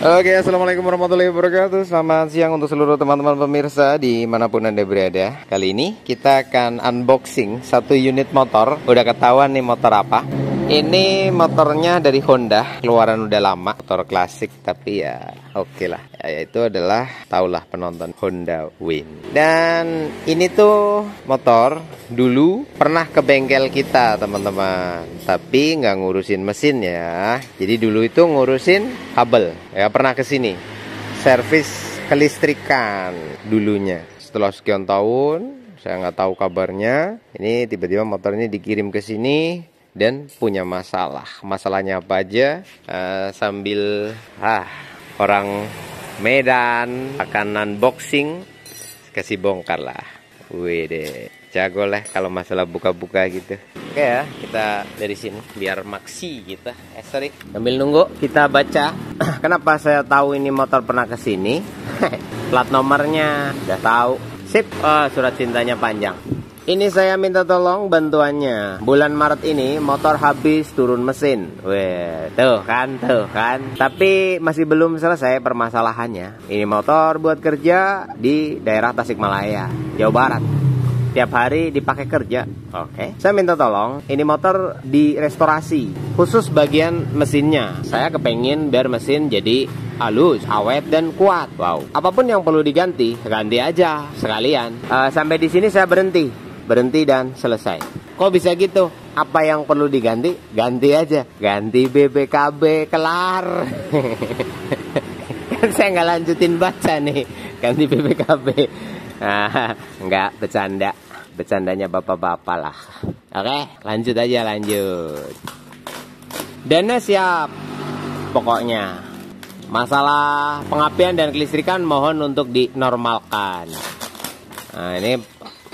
Oke, assalamualaikum warahmatullahi wabarakatuh. Selamat siang untuk seluruh teman-teman pemirsa dimanapun Anda berada. Kali ini kita akan unboxing satu unit motor. Udah ketahuan nih motor apa. Ini motornya dari Honda, keluaran udah lama, motor klasik tapi ya oke lah. Itu adalah, taulah penonton, Honda Win. Dan ini tuh motor dulu pernah ke bengkel kita teman-teman, tapi nggak ngurusin mesin ya. Jadi dulu itu ngurusin kabel ya, pernah ke sini servis kelistrikan dulunya. Setelah sekian tahun saya nggak tahu kabarnya, ini tiba-tiba motor ini dikirim ke sini dan punya masalah. Masalahnya apa aja? Sambil orang Medan akan unboxing, kasih bongkar lah. Wih deh, jago lah kalau masalah buka-buka gitu. Oke ya, kita dari sini biar maksi kita. Sorry, sambil nunggu kita baca. Kenapa saya tahu ini motor pernah kesini? Plat nomornya udah tahu. Sip. Surat cintanya panjang. Ini saya minta tolong bantuannya. Bulan Maret ini motor habis turun mesin. Weh, tuh kan. Tapi masih belum selesai permasalahannya. Ini motor buat kerja di daerah Tasikmalaya, Jawa Barat. Tiap hari dipakai kerja. Oke. Saya minta tolong, ini motor direstorasi, khusus bagian mesinnya. Saya kepengen biar mesin jadi halus, awet dan kuat. Wow. Apapun yang perlu diganti, ganti aja sekalian. Sampai di sini saya berhenti dan selesai. Kok bisa gitu? Apa yang perlu diganti? Ganti aja. Ganti BBKB, kelar. Kan saya nggak lanjutin baca nih. Ganti BBKB. Nggak, bercanda. Bercandanya bapak-bapak lah. Oke, lanjut aja, lanjut. Dana siap. Pokoknya masalah pengapian dan kelistrikan mohon untuk dinormalkan. Nah, ini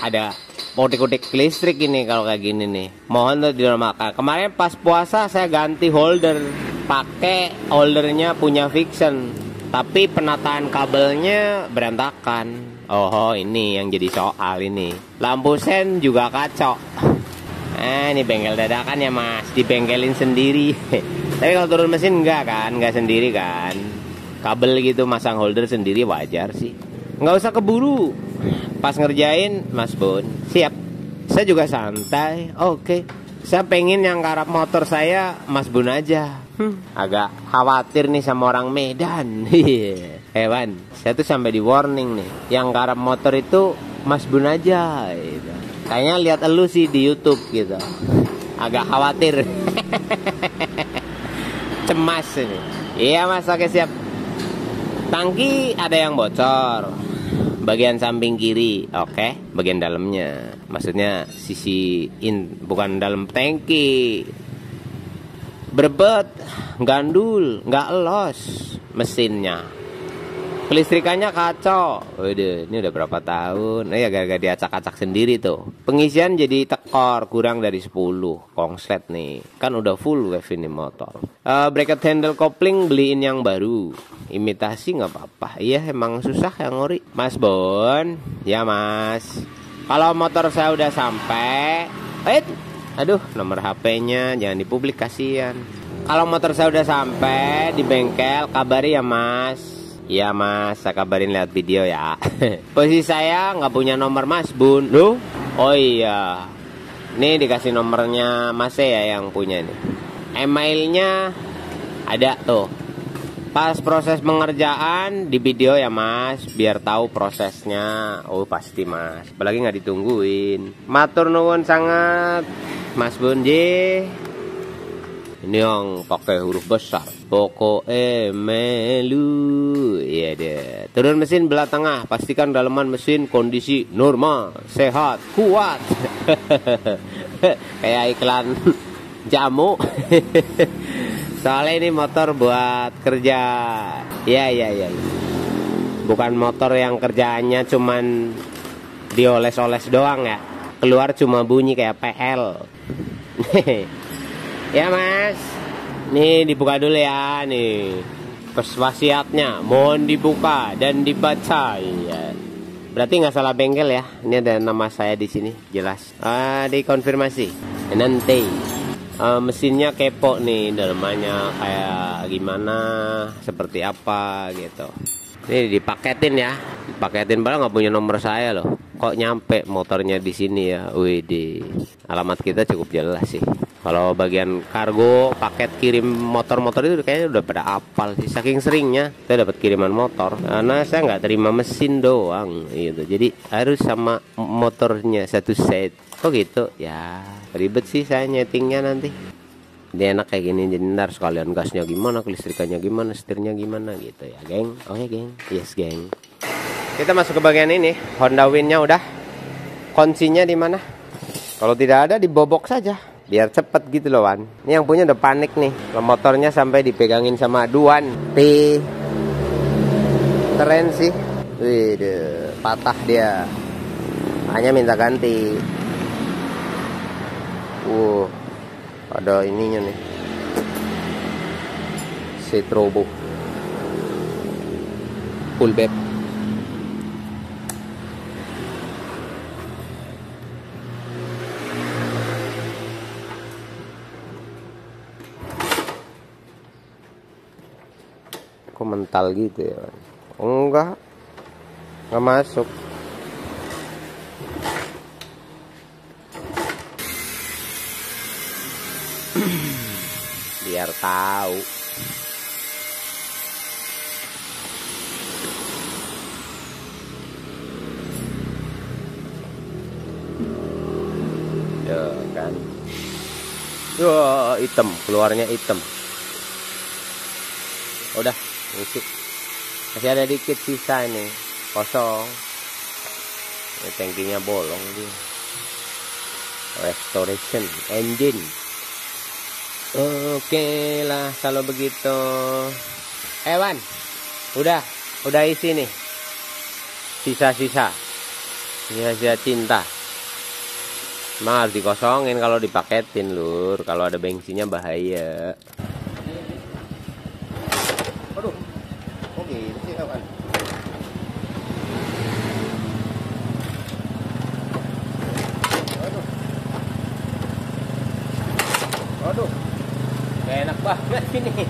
ada kutik-kutik listrik ini kalau kayak gini nih. Mohon untuk dinormalkan. Kemarin pas puasa saya ganti holder, pakai holdernya punya Vixen, tapi penataan kabelnya berantakan. Oh, ini yang jadi soal ini. Lampu sen juga kacau. Ini bengkel dadakan ya mas, dibengkelin sendiri. Tapi kalau turun mesin enggak kan, enggak sendiri kan. Kabel gitu masang holder sendiri wajar sih. Nggak usah keburu. Pas ngerjain Mas Bun, siap. Saya juga santai. Oke. Saya pengen yang garap motor saya Mas Bun aja. Agak khawatir nih sama orang Medan. Hewan. Saya tuh sampai di warning nih, yang garap motor itu Mas Bun aja gitu. Kayaknya lihat elu sih di YouTube gitu. Agak khawatir. Cemas ini. Iya Mas, oke siap. Tangki ada yang bocor bagian samping kiri, oke. Bagian dalamnya, maksudnya sisi bukan dalam tangki. Berbet, gandul, nggak los mesinnya. Kelistrikannya kacau. Waduh, ini udah berapa tahun? Ya gara-gara diacak-acak sendiri tuh. Pengisian jadi tekor, kurang dari 10. Kongslet nih. Kan udah full wave ini motor. Bracket handle kopling beliin yang baru. Imitasi nggak apa-apa. Iya emang susah yang ori. Mas Bon, ya mas. Kalau motor saya udah sampai, aduh nomor HP-nya jangan dipublikasikan. Kalau motor saya udah sampai di bengkel, kabari ya mas. Iya mas, saya kabarin lihat video ya. Posisi saya nggak punya nomor Mas Bun. Loh? Oh iya. Nih dikasih nomornya Mas ya yang punya nih. Emailnya ada tuh. Pas proses pengerjaan di video ya mas, biar tahu prosesnya. Oh pasti mas, apalagi nggak ditungguin. Matur nuwun sangat Mas Bun J. Ini yang pakai huruf besar. Pokoknya melu. Iya deh. Turun mesin belah tengah. Pastikan dalaman mesin kondisi normal, sehat, kuat. Kayak iklan jamu. Soalnya ini motor buat kerja. Iya. Bukan motor yang kerjaannya cuman dioles-oles doang ya. Keluar cuma bunyi kayak PL. Ya mas, nih dibuka dulu ya nih. Wasiatnya mohon dibuka dan dibaca ya. Berarti nggak salah bengkel ya. Ini ada nama saya di sini jelas. Dikonfirmasi nanti. mesinnya kepo nih, dalamnya kayak gimana, seperti apa gitu. Ini dipaketin ya, dipaketin, padahal nggak punya nomor saya loh. Kok nyampe motornya di sini ya? Wih, di alamat kita cukup jelas sih. Kalau bagian kargo, paket kirim motor-motor itu kayaknya udah pada apal sih. Saking seringnya saya dapat kiriman motor, karena saya nggak terima mesin doang gitu. Jadi harus sama motornya satu set. Kok gitu? Ya ribet sih saya nyetingnya nanti. Dia enak kayak gini, jadi ntar sekalian gasnya gimana, kelistrikannya gimana, setirnya gimana gitu ya, geng. Oke, geng. Yes, geng. Kita masuk ke bagian ini. Honda Win-nya udah. Kuncinya di mana? Kalau tidak ada dibobok saja, biar cepet gitu loh, Wan. Ini yang punya udah panik nih. Motornya sampai dipegangin sama aduan. Keren sih. Wih, patah dia. Hanya minta ganti. Ada ininya nih, Citrobo full bed. Kok mental gitu ya? Enggak masuk. Biar tahu. Ya kan. Wah, hitam, keluarnya hitam. Udah, ngisi. Masih ada dikit sisa ini, kosong. Ini tangkinya bolong dia. Restoration engine. Oke lah kalau begitu. Wan, udah isi nih. Sisa-sisa cinta. Emang harus dikosongin kalau dipaketin, lur. Kalau ada bensinnya bahaya. Aduh, kok gitu sih, Wan? Aduh. Enak banget ini.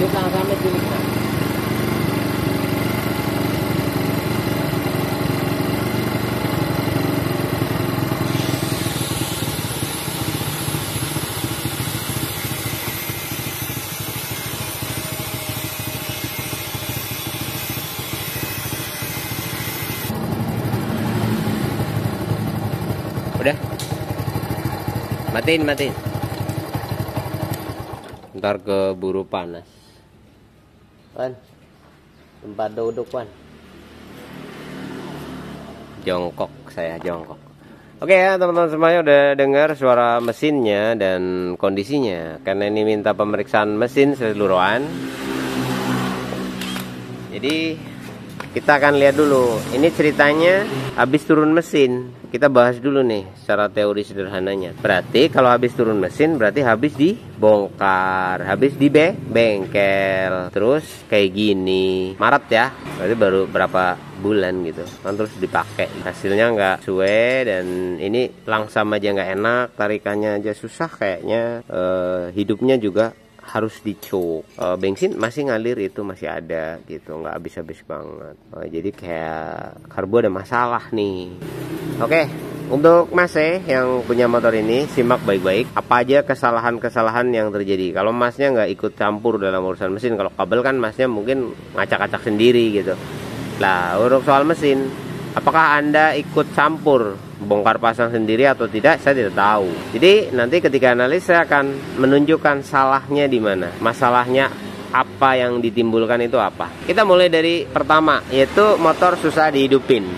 Sama-sama dulu. Udah. Matiin. Ntar keburu panas. Wan, tempat duduk, Wan. Jongkok. Oke ya teman-teman semuanya, udah dengar suara mesinnya dan kondisinya. Karena ini minta pemeriksaan mesin keseluruhan, jadi kita akan lihat dulu. Ini ceritanya habis turun mesin. kita bahas dulu nih secara teori sederhananya. Berarti kalau habis turun mesin berarti habis dibongkar, habis di bengkel. Terus kayak gini, Maret ya, berarti baru berapa bulan gitu kan, terus dipakai, hasilnya nggak sesuai. Dan ini langsam aja nggak enak, tarikannya aja susah kayaknya. Hidupnya juga harus dicuk. Bensin masih ngalir, itu masih ada gitu, nggak habis-habis banget. Jadi kayak karbo ada masalah nih. Oke, untuk Mas yang punya motor ini, simak baik-baik apa aja kesalahan-kesalahan yang terjadi. Kalau Masnya nggak ikut campur dalam urusan mesin, kalau kabel kan Masnya mungkin ngacak-ngacak sendiri gitu. Lah, untuk soal mesin, apakah Anda ikut campur bongkar pasang sendiri atau tidak, saya tidak tahu. Jadi nanti ketika analis saya akan menunjukkan salahnya di mana, masalahnya apa yang ditimbulkan itu apa. Kita mulai dari pertama, yaitu motor susah dihidupin,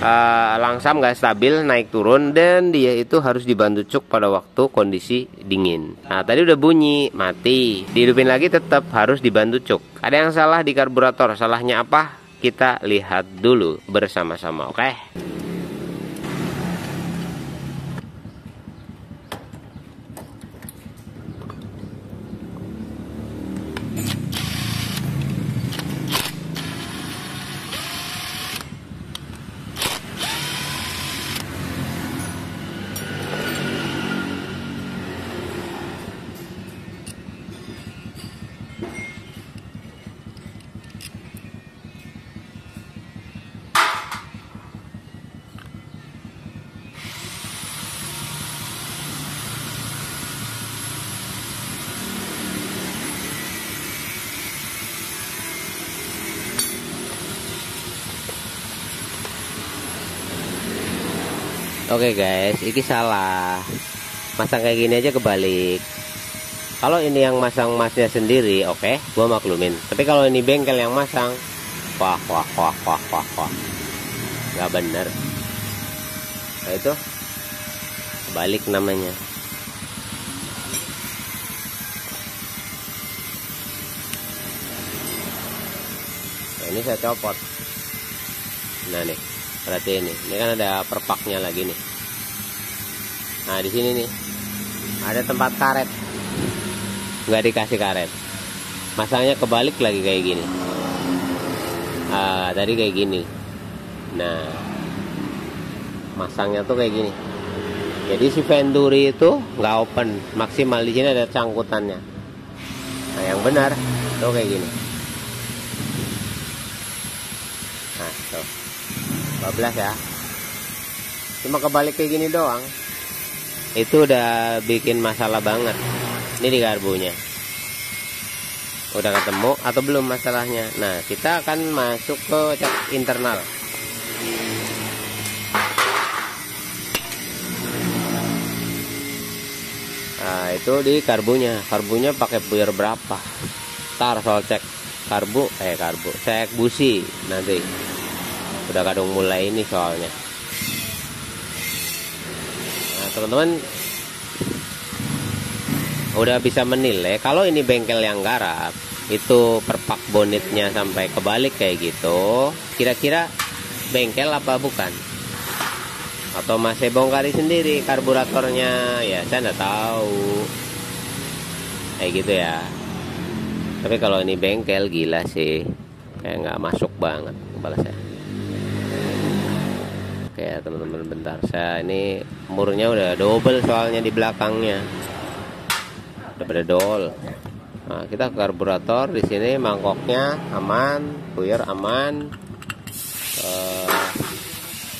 langsam nggak stabil, naik turun, dan dia itu harus dibantu cuk pada waktu kondisi dingin. Nah tadi udah bunyi mati, dihidupin lagi tetap harus dibantu cuk. Ada yang salah di karburator, salahnya apa? Kita lihat dulu bersama-sama, oke? Oke guys, ini salah. Masang kayak gini aja kebalik. Kalau ini yang masang Masnya sendiri, oke, gua maklumin. Tapi kalau ini bengkel yang masang, wah. Nggak bener. Nah itu kebalik namanya. Nah, ini saya copot. Nah nih, berarti ini kan ada perpaknya lagi nih. Nah di sini nih ada tempat karet, nggak dikasih karet, masangnya kebalik lagi kayak gini. Tadi kayak gini. Nah masangnya tuh kayak gini. Jadi si Venturi itu nggak open maksimal, di sini ada cangkutannya. Nah yang benar tuh kayak gini. Nah tuh 12 ya. Cuma kebalik kayak gini doang, itu udah bikin masalah banget. Ini di karbunya udah ketemu atau belum masalahnya. Nah kita akan masuk ke cek internal. Nah itu di karbunya pakai puyer berapa, ntar soal cek karbu cek busi nanti. Udah kadung mulai ini soalnya. Nah teman-teman udah bisa menilai kalau ini bengkel yang garap, itu perpak bonetnya sampai kebalik kayak gitu, kira-kira bengkel apa bukan? Atau masih bongkari sendiri karburatornya? Ya saya nggak tahu. Kayak gitu ya. Tapi kalau ini bengkel, gila sih, kayak nggak masuk banget kepala saya. Oke ya teman-teman, bentar, saya ini murnya udah double soalnya di belakangnya, udah pada dol. Nah kita ke karburator, di sini mangkoknya aman, puyer aman,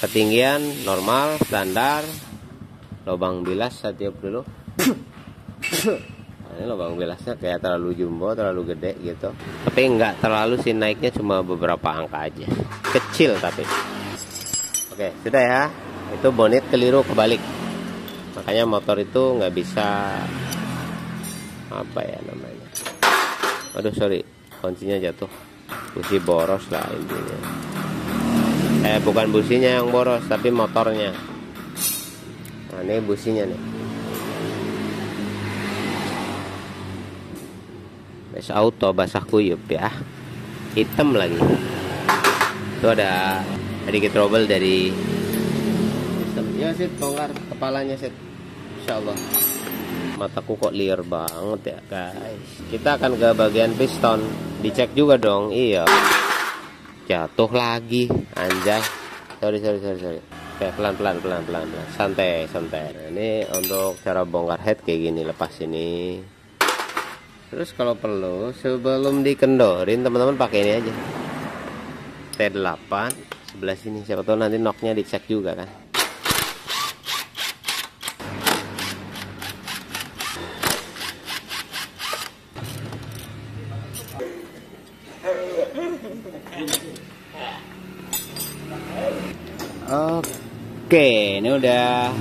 ketinggian normal standar, lubang bilas saya tiup dulu. Nah, ini lubang bilasnya kayak terlalu jumbo, terlalu gede gitu, tapi nggak terlalu sih, naiknya cuma beberapa angka aja, kecil tapi. Oke, sudah ya. Itu bonet keliru kebalik. Makanya motor itu nggak bisa, apa ya namanya. Aduh sorry, kuncinya jatuh. Busi boros lah intinya. Bukan businya yang boros, tapi motornya. Nah ini businya nih. Bes auto basah kuyup ya. Hitam lagi. Itu ada sedikit trouble dari sistemnya. Ya Sid, bongkar kepalanya Sid. Insya Allah. Mataku kok liar banget ya guys. Kita akan ke bagian piston. Dicek juga dong. Iya. Jatuh lagi. Anjay. Sorry. Oke, pelan. Santai. Nah, ini untuk cara bongkar head kayak gini. Lepas ini. Terus kalau perlu sebelum dikendorin teman-teman pakai ini aja. T8 sebelah sini. Siapa tahu nanti knocknya dicek juga kan. Oke, ini udah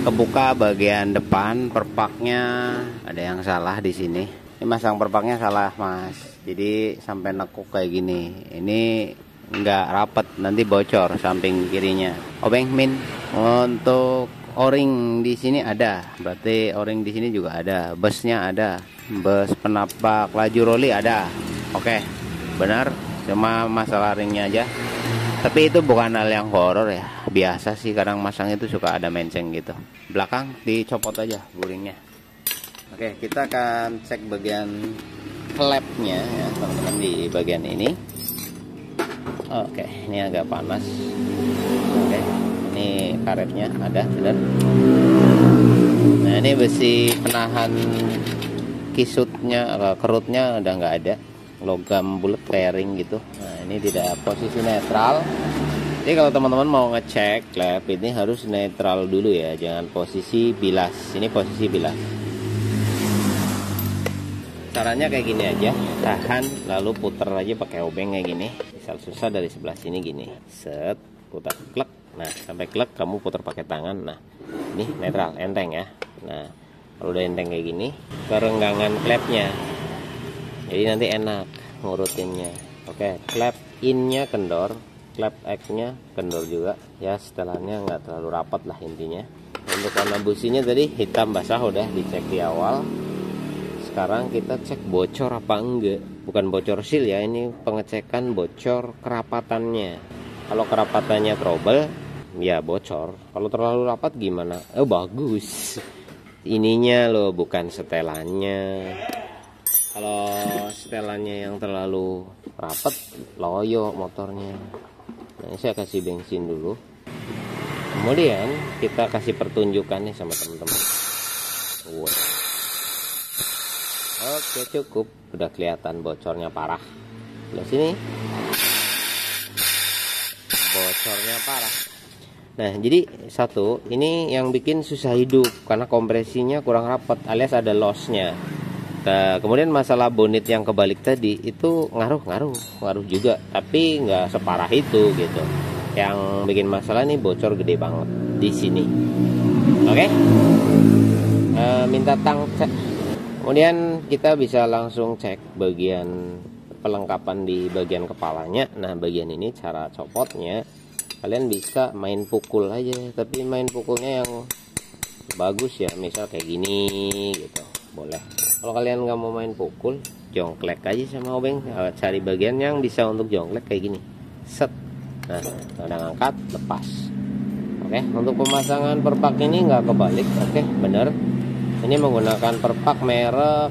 kebuka bagian depan perpaknya. Ada yang salah di sini. Ini masang perpaknya salah mas. Jadi sampai nekuk kayak gini. Ini nggak rapat, nanti bocor samping kirinya. Obeng min. Untuk o-ring di sini ada. Berarti o-ring di sini juga ada. Busnya ada. Bus penapak laju roli ada. Oke, benar. Cuma masalah ringnya aja. Tapi itu bukan hal yang horor ya. Biasa sih kadang masang itu suka ada menceng gitu. Belakang dicopot aja buringnya. Oke, kita akan cek bagian klepnya ya teman-teman di bagian ini. Oke, ini agak panas. Oke, ini karetnya ada, benar. Nah, ini besi penahan kisutnya, kerutnya udah nggak ada. Logam bulat kayak ring gitu. Nah, ini tidak posisi netral. Jadi kalau teman-teman mau ngecek klep ini harus netral dulu ya, jangan posisi bilas. Ini posisi bilas. Caranya kayak gini aja, tahan lalu putar aja pakai obeng kayak gini. Misal susah dari sebelah sini gini, set, putar klek. Nah, sampai klek kamu putar pakai tangan. Nah, ini netral, enteng ya. Nah, kalau udah enteng kayak gini, kerenggangan klepnya. Jadi nanti enak ngurutinnya. Oke, klep innya kendor, klep X-nya kendor juga. Ya, setelannya nggak terlalu rapat lah intinya. Untuk warna businya tadi hitam basah udah dicek di awal. Sekarang kita cek bocor apa enggak. Bukan bocor seal ya, ini pengecekan bocor kerapatannya. Kalau kerapatannya trouble, ya bocor. Kalau terlalu rapat gimana? Oh bagus. Ininya loh, bukan setelannya. Kalau setelannya yang terlalu rapat, loyo motornya. Nah, saya kasih bensin dulu. Kemudian kita kasih pertunjukan nih sama teman-teman. Oke, cukup. Udah kelihatan bocornya parah. Di sini bocornya parah. Nah, jadi satu, ini yang bikin susah hidup karena kompresinya kurang rapat alias ada lossnya. Nah, kemudian masalah bonnet yang kebalik tadi itu ngaruh juga, tapi nggak separah itu gitu. Yang bikin masalah nih bocor gede banget di sini. Oke, minta tang cek. Kemudian kita bisa langsung cek bagian pelengkapan di bagian kepalanya. Nah, bagian ini cara copotnya kalian bisa main pukul aja, tapi main pukulnya yang bagus ya, misal kayak gini gitu, boleh. Kalau kalian nggak mau main pukul, jongklek aja sama obeng. Cari bagian yang bisa untuk jongklek kayak gini, set. Nah, udah ngangkat, lepas. Oke, untuk pemasangan perpak ini nggak kebalik. Oke, bener. Ini menggunakan perpak merek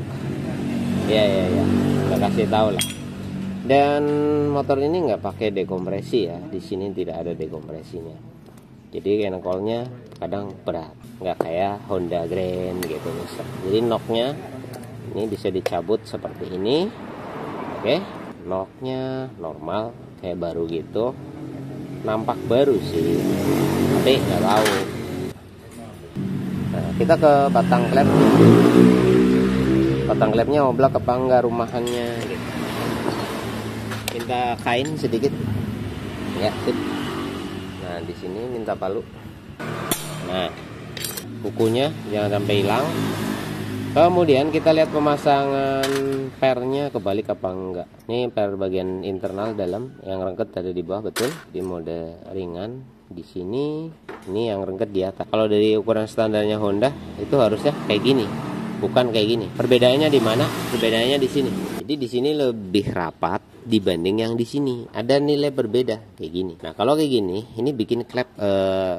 ya, udah kasih tahu lah. Dan motor ini nggak pakai dekompresi ya, di sini tidak ada dekompresinya. Jadi engkolnya kadang berat, nggak kayak Honda Grand gitu misal. Jadi knocknya ini bisa dicabut seperti ini. Oke, knocknya normal kayak baru gitu, nampak baru sih, tapi nggak tahu. Nah, kita ke batang klep. Batang klepnya oblak apa enggak rumahannya gitu. Minta kain sedikit. Ya, sip. Nah, di sini minta palu. Nah, kukunya jangan sampai hilang. Kemudian kita lihat pemasangan pernya kebalik apa enggak. Ini per bagian internal dalam, yang rengket ada di bawah, betul. Di mode ringan di sini, ini yang rengket di atas. Kalau dari ukuran standarnya Honda itu harusnya kayak gini, bukan kayak gini. Perbedaannya di mana? Perbedaannya di sini. Jadi di sini lebih rapat dibanding yang di sini. Ada nilai berbeda kayak gini. Nah, kalau kayak gini, ini bikin klep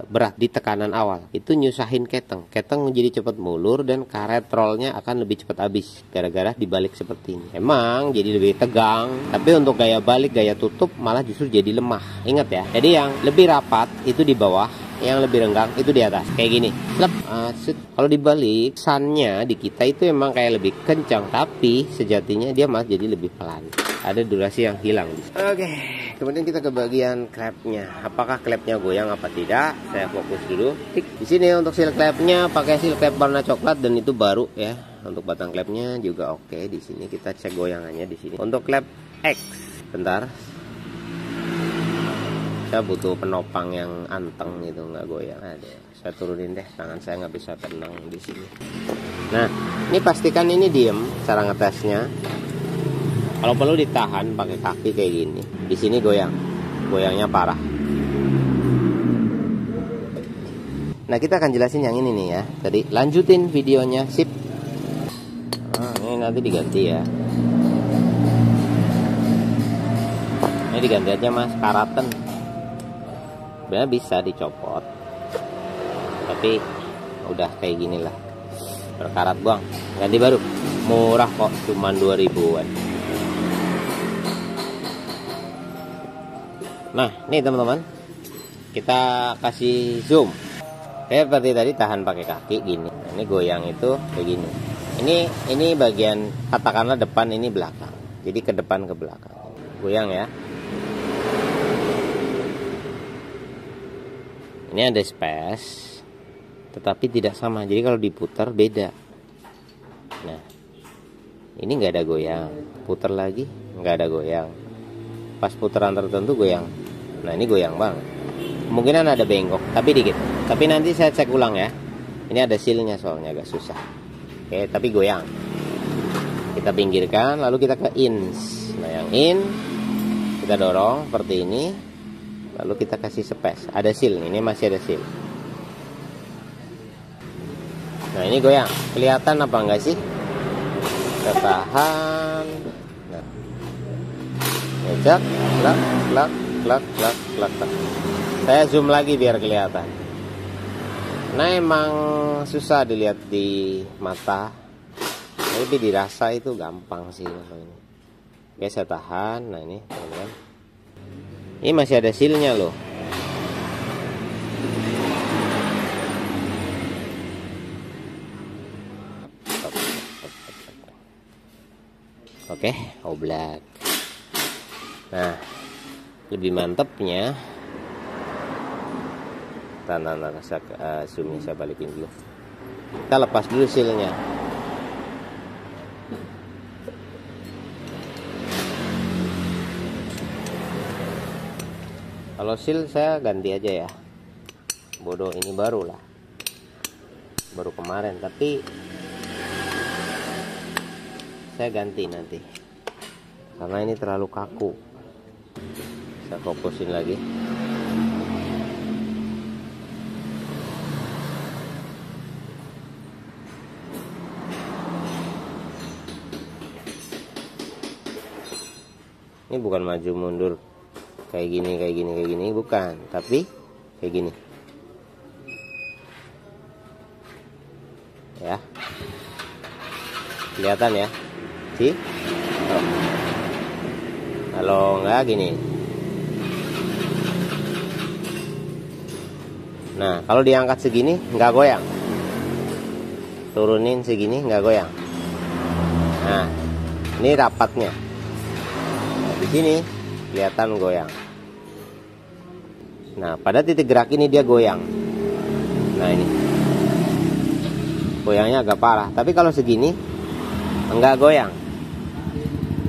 berat di tekanan awal. Itu nyusahin keteng. Keteng menjadi cepat mulur dan karet rollnya akan lebih cepat habis gara-gara dibalik seperti ini. Emang jadi lebih tegang, tapi untuk gaya balik, gaya tutup malah justru jadi lemah. Ingat ya. Jadi yang lebih rapat itu di bawah, yang lebih renggang itu di atas kayak gini. Kalau dibalik sannya di kita itu emang kayak lebih kencang, tapi sejatinya dia malah jadi lebih pelan. Ada durasi yang hilang. Oke, kemudian kita ke bagian klepnya. Apakah klepnya goyang apa tidak? Saya fokus dulu. Di sini untuk seal klepnya pakai seal klep warna coklat dan itu baru ya. Untuk batang klepnya juga oke. Di sini kita cek goyangannya di sini. Untuk klep X, bentar. Saya butuh penopang yang anteng gitu, nggak goyang. Ada. Saya turunin deh, tangan saya nggak bisa tenang di sini. Nah, ini pastikan ini diem cara ngetesnya. Kalau perlu ditahan pakai kaki kayak gini. Di sini goyang, goyangnya parah. Nah, kita akan jelasin yang ini nih ya. Tadi lanjutin videonya, sip. Nah, ini nanti diganti ya. Ini diganti aja mas, karaten. Sebenarnya bisa dicopot, tapi udah kayak gini lah, berkarat buang, ganti baru, murah kok, cuma 2000-an. Nah, nih teman-teman, kita kasih zoom. Kayak seperti tadi tahan pakai kaki gini. Nah, ini goyang itu kayak gini. Ini bagian katakanlah depan, ini belakang. Jadi ke depan ke belakang. Goyang ya. Ini ada space, tetapi tidak sama. Jadi kalau diputar beda. Nah, ini nggak ada goyang. Putar lagi nggak ada goyang. Pas putaran tertentu goyang. Nah, ini goyang banget. Kemungkinan ada bengkok, tapi dikit. Tapi nanti saya cek ulang ya. Ini ada sealnya soalnya agak susah. Oke, tapi goyang. Kita pinggirkan, lalu kita ke ins. Nah, yang in kita dorong seperti ini. Lalu kita kasih space. Ada seal, ini masih ada seal. Nah, ini goyang. Kelihatan apa enggak sih? Kita tahan. Nah, ngecek, klak, klak, klak, klak, klak, klak. Saya zoom lagi biar kelihatan. Nah, emang susah dilihat di mata, tapi dirasa itu gampang sih. Oke, saya tahan. Nah, ini teman-teman. Ini masih ada sealnya loh. Oke, oblak. Nah, lebih mantepnya. Zoomnya saya balikin dulu. Kita lepas dulu sealnya. Kalau seal saya ganti aja ya. Bodoh, ini baru lah. Baru kemarin, tapi saya ganti nanti. Karena ini terlalu kaku. Saya fokusin lagi. Ini bukan maju mundur kayak gini, bukan, tapi kayak gini ya, kelihatan ya sih. Kalau enggak gini. Nah, kalau diangkat segini nggak goyang, turunin segini nggak goyang. Nah, ini rapatnya. Nah, di sini kelihatan goyang. Nah, pada titik gerak ini dia goyang. Nah, ini goyangnya agak parah. Tapi kalau segini enggak goyang.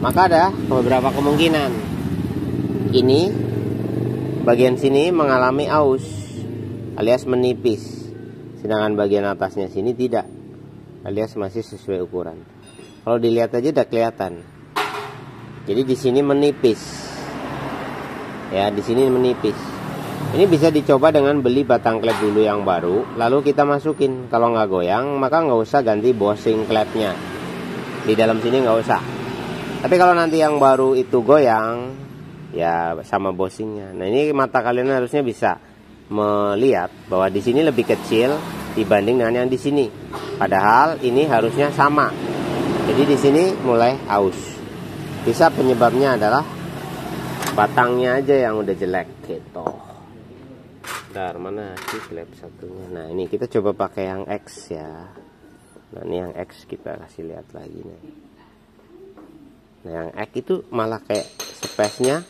Maka ada beberapa kemungkinan. Ini bagian sini mengalami aus alias menipis, sedangkan bagian atasnya sini tidak, alias masih sesuai ukuran. Kalau dilihat aja udah kelihatan. Jadi di sini menipis. Ya, di sini menipis. Ini bisa dicoba dengan beli batang klep dulu yang baru, lalu kita masukin. Kalau nggak goyang, maka nggak usah ganti bosing klepnya. Di dalam sini nggak usah. Tapi kalau nanti yang baru itu goyang, ya sama bosingnya. Nah ini mata kalian harusnya bisa melihat bahwa di sini lebih kecil dibanding dengan yang di sini. Padahal ini harusnya sama. Jadi di sini mulai aus. Bisa penyebabnya adalah batangnya aja yang udah jelek gitu. Bentar, mana sih klep satunya? Nah ini kita coba pakai yang X ya. Nah ini yang X kita kasih lihat lagi nih. Nah yang X itu malah kayak space-nya.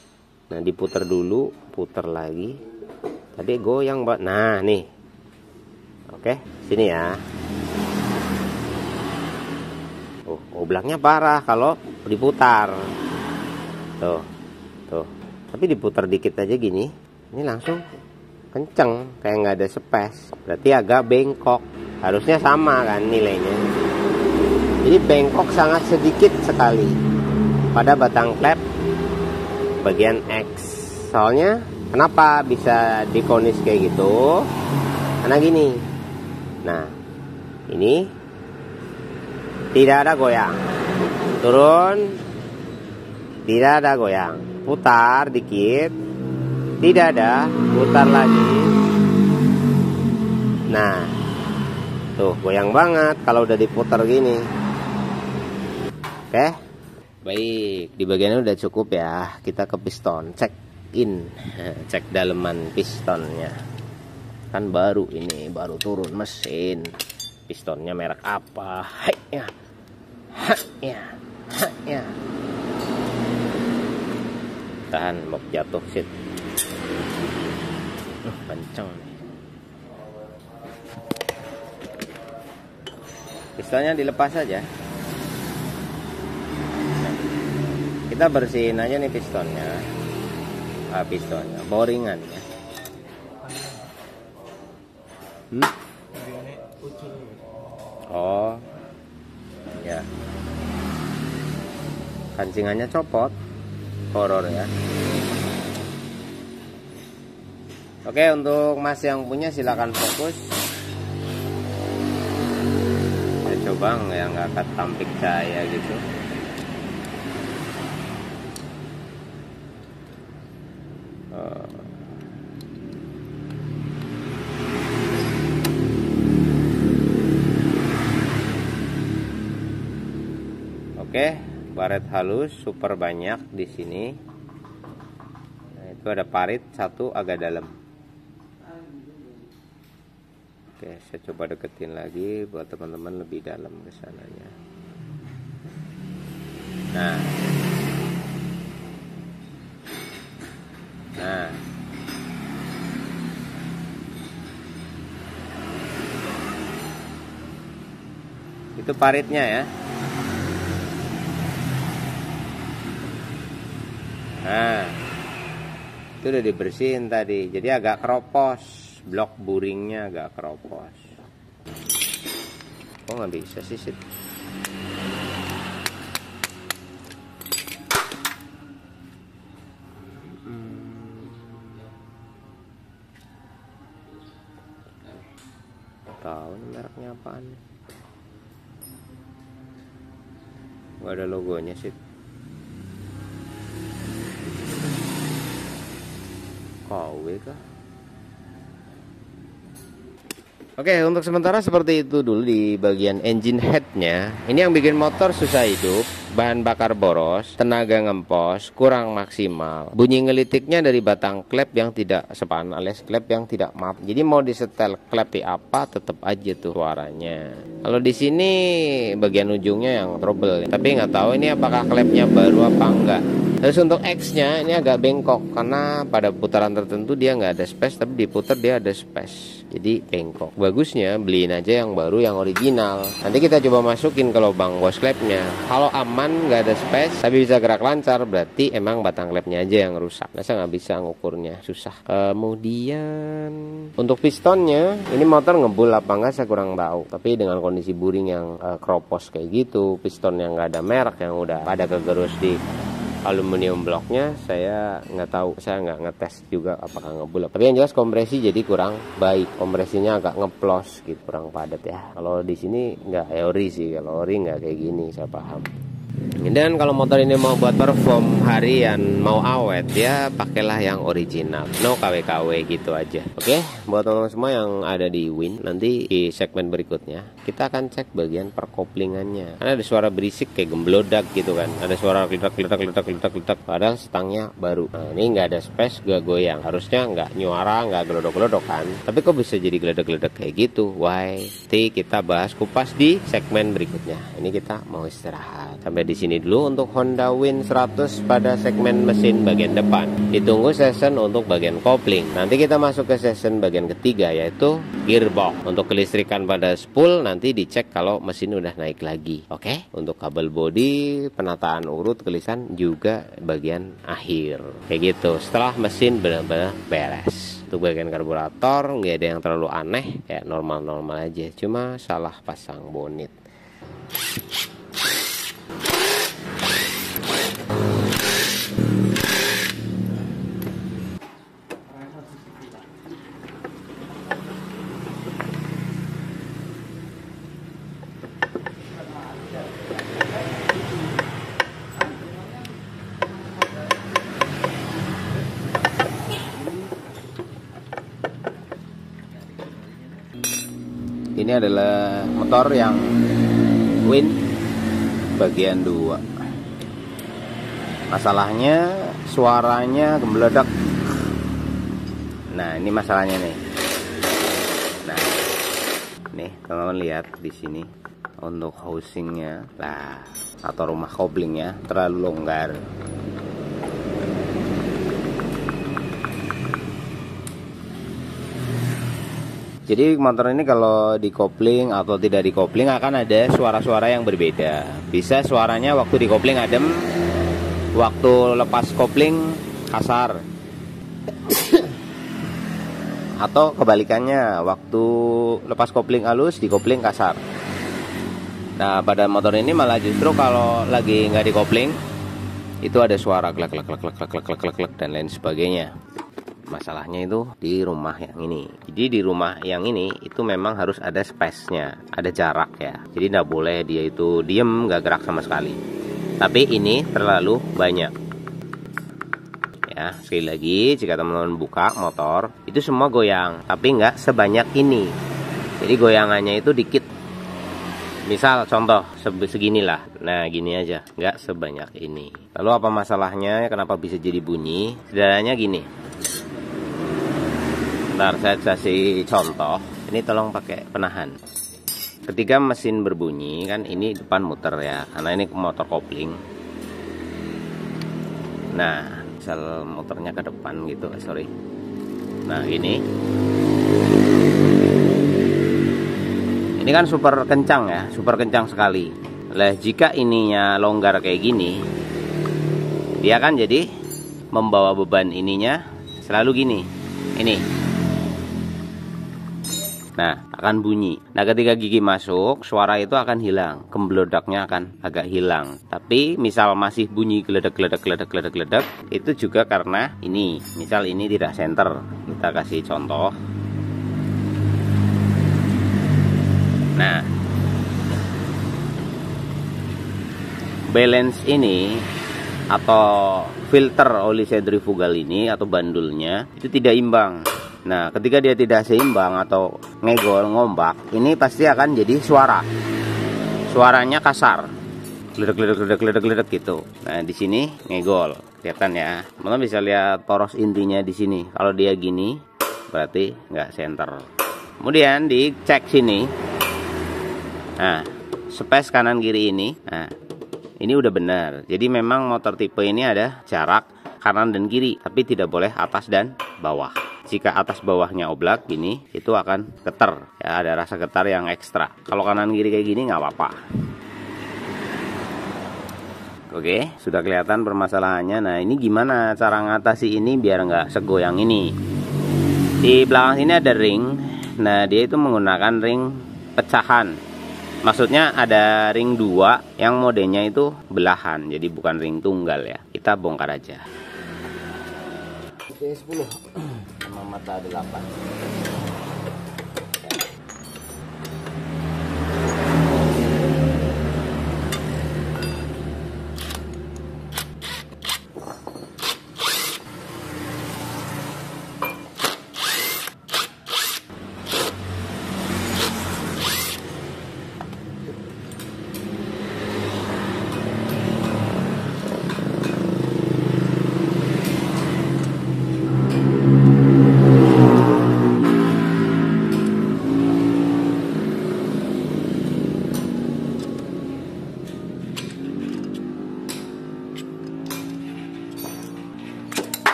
Nah diputar dulu, putar lagi. Tadi goyang mbak. Nah nih. Oke, sini ya. Oh, oblaknya parah kalau diputar. Tuh. Tuh. Tapi diputar dikit aja gini. Ini langsung kenceng, kayak nggak ada space. Berarti agak bengkok. Harusnya sama kan nilainya. Jadi bengkok sangat sedikit sekali pada batang klep bagian X. Soalnya kenapa bisa divonis kayak gitu? Karena gini. Nah, ini tidak ada goyang. Turun, tidak ada goyang. Putar dikit, tidak ada. Putar lagi. Nah, tuh goyang banget kalau udah diputar gini. Oke. Baik, di bagiannya udah cukup ya. Kita ke piston, cek in, cek daleman pistonnya. Kan baru ini, baru turun mesin. Pistonnya merek apa? Hai ya. Tahan, mau jatuh sit. Kenceng nih. Pistonnya dilepas aja. Kita bersihin aja nih pistonnya. Pistonnya, boringannya. Oh, ya. Kancingannya copot, horor ya. Oke, untuk mas yang punya silakan fokus. Saya coba nggak ketampik cahaya gitu. Oke, baret halus super banyak di sini. Nah, itu ada parit satu agak dalam. Oke, saya coba deketin lagi buat teman-teman lebih dalam ke sananya. Nah. Itu paritnya ya. Nah, itu udah dibersihin tadi. Jadi agak keropos, blok buringnya agak keropos. Kok nggak bisa sih? Tahu nih mereknya apaan? Gak ada logonya sih. KW kah? Oke, untuk sementara seperti itu dulu di bagian engine headnya. Ini yang bikin motor susah hidup. Bahan bakar boros, tenaga ngempos, kurang maksimal. Bunyi ngelitiknya dari batang klep yang tidak sepadan alias klep yang tidak map. Jadi mau disetel klep di apa tetap aja tuh suaranya. Kalau di sini bagian ujungnya yang trouble. Tapi nggak tahu ini apakah klepnya baru apa enggak. Terus untuk X-nya ini agak bengkok karena pada putaran tertentu dia nggak ada space, tapi diputar dia ada space. Jadi bengkok. Bagusnya beliin aja yang baru, yang original. Nanti kita coba masukin ke lubang wash klepnya. Kalau aman nggak ada space tapi bisa gerak lancar, berarti emang batang klepnya aja yang rusak. Saya nggak bisa ngukurnya, susah. Kemudian untuk pistonnya, ini motor ngebul apa enggak saya kurang tahu. Tapi dengan kondisi buring yang keropos kayak gitu, piston yang nggak ada merek, yang udah pada kegerus di aluminium bloknya, saya nggak tahu, saya nggak ngetes juga apakah ngebul. Tapi yang jelas kompresi jadi kurang baik, kompresinya agak ngeplos gitu, kurang padat ya. Kalau di sini nggak ori sih, kalau ori nggak kayak gini, saya paham. Dan kalau motor ini mau buat perform harian, mau awet, ya pakailah yang original, no KW-KW gitu aja. Oke, buat teman-teman semua yang ada di Win, nanti di segmen berikutnya kita akan cek bagian perkoplingannya. Karena ada suara berisik kayak gemblodak gitu kan, ada suara ledak, padahal stangnya baru. Nah, ini nggak ada space, nggak goyang, harusnya nggak nyuara, nggak gelodok-gelodok kan, tapi kok bisa jadi geledak-geledak kayak gitu? Why? Nanti kita bahas kupas di segmen berikutnya. Ini kita mau istirahat. Sampai di sini dulu untuk Honda Win 100 pada segmen mesin bagian depan. Ditunggu session untuk bagian kopling. Nanti kita masuk ke session bagian ketiga, yaitu gearbox. Untuk kelistrikan pada spool nanti dicek kalau mesin udah naik lagi. Oke? Untuk kabel bodi, penataan urut, kelisan juga bagian akhir. Kayak gitu. Setelah mesin benar-benar beres. Untuk bagian karburator nggak ada yang terlalu aneh, ya normal-normal aja. Cuma salah pasang bonit. Ini adalah motor yang Win bagian 2. Masalahnya suaranya gembledak. Nah, ini masalahnya nih. Nah, nih teman-teman lihat di sini untuk housingnya lah atau rumah koplingnya terlalu longgar. Jadi motor ini kalau dikopling atau tidak dikopling akan ada suara-suara yang berbeda. Bisa suaranya waktu dikopling adem, waktu lepas kopling kasar. Atau kebalikannya, waktu lepas kopling halus, dikopling kasar. Nah, pada motor ini malah justru kalau lagi nggak dikopling, itu ada suara klek klek klek klek klek klek klek dan lain sebagainya. Masalahnya itu di rumah yang ini. Jadi di rumah yang ini itu memang harus ada space-nya, ada jarak ya. Jadi nggak boleh dia itu diem nggak gerak sama sekali. Tapi ini terlalu banyak. Ya, sekali lagi jika teman-teman buka motor itu semua goyang, tapi nggak sebanyak ini. Jadi goyangannya itu dikit. Misal contoh seginilah. Nah, gini aja, nggak sebanyak ini. Lalu apa masalahnya? Kenapa bisa jadi bunyi? Sederhananya gini. Bentar, saya kasih contoh. Ini tolong pakai penahan. Ketika mesin berbunyi kan ini depan muter ya, karena ini motor kopling. Nah, misal motornya ke depan gitu, sorry. Nah, ini kan super kencang ya, super kencang sekali. Lah, jika ininya longgar kayak gini, dia kan jadi membawa beban ininya selalu gini. Ini. Nah, akan bunyi. Nah, ketika gigi masuk, suara itu akan hilang. Gemblodaknya akan agak hilang. Tapi misal masih bunyi geledak, itu juga karena ini. Misal ini tidak center. Kita kasih contoh. Nah, balance ini atau filter oli sentrifugal ini atau bandulnya itu tidak imbang. Nah, ketika dia tidak seimbang atau ngegol, ngombak, ini pasti akan jadi suara. Suaranya kasar. Gledek gitu. Nah, di sini ngegol. Kelihatan ya. Teman-teman bisa lihat poros intinya di sini. Kalau dia gini, berarti nggak center. Kemudian dicek sini. Nah, space kanan kiri ini. Nah, ini udah benar. Jadi memang motor tipe ini ada jarak kanan dan kiri, tapi tidak boleh atas dan bawah. Jika atas bawahnya oblak gini, itu akan getar ya, ada rasa getar yang ekstra. Kalau kanan kiri kayak gini nggak apa-apa. Oke, sudah kelihatan permasalahannya. Nah, ini gimana cara ngatasi ini biar nggak segoyang ini? Di belakang sini ada ring. Nah, dia itu menggunakan ring pecahan. Maksudnya ada ring 2 yang modenya itu belahan, jadi bukan ring tunggal ya. Kita bongkar aja. Oke, 10 sama mata 8.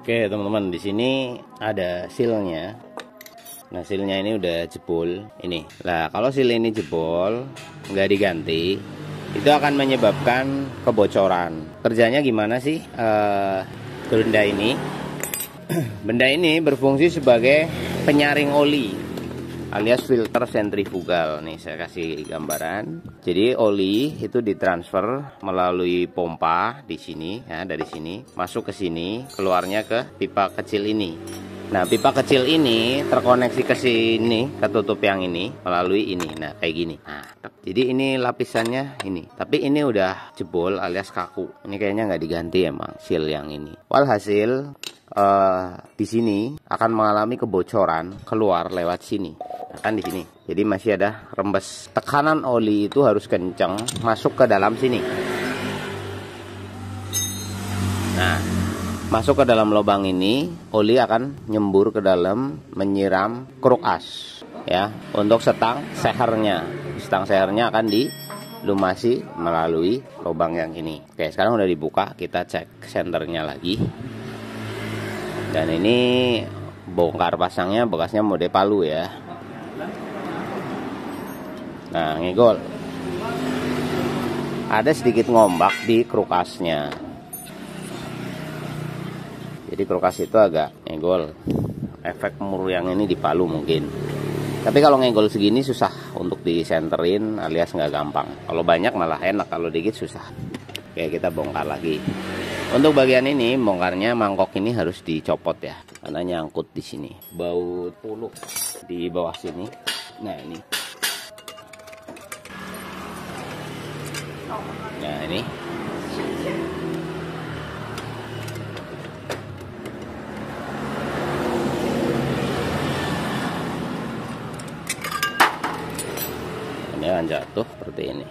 Oke teman-teman, di sini ada sealnya. Nah sealnya ini udah jebol ini. Nah kalau seal ini jebol nggak diganti, itu akan menyebabkan kebocoran. Kerjanya gimana sih benda ini? Benda ini berfungsi sebagai penyaring oli alias filter sentrifugal. Nih saya kasih gambaran. Jadi oli itu ditransfer melalui pompa di sini ya, dari sini masuk ke sini, keluarnya ke pipa kecil ini. Nah, pipa kecil ini terkoneksi ke sini, ke tutup yang ini melalui ini. Nah, kayak gini. Nah, jadi ini lapisannya ini. Tapi ini udah jebol alias kaku. Ini kayaknya nggak diganti emang seal yang ini. Walhasil di sini akan mengalami kebocoran keluar lewat sini. Nah, kan di sini. Jadi masih ada rembes. Tekanan oli itu harus kencang masuk ke dalam sini. Nah, masuk ke dalam lubang ini, oli akan nyembur ke dalam, menyiram kruk as ya, untuk setang sehernya. Setang sehernya akan dilumasi melalui lubang yang ini. Oke, sekarang udah dibuka, kita cek senternya lagi. Dan ini bongkar pasangnya bekasnya mode palu ya. Nah, ngegol. Ada sedikit ngombak di kruk asnya. Jadi krokas itu agak ngegol. Efek mur yang ini di palu mungkin. Tapi kalau ngegol segini susah untuk disenterin alias nggak gampang. Kalau banyak malah enak, kalau dikit susah. Oke, kita bongkar lagi. Untuk bagian ini bongkarnya mangkok ini harus dicopot ya, karena nyangkut di sini. Baut puluk di bawah sini. Nah ini. Nah ini. Akan jatuh seperti ini.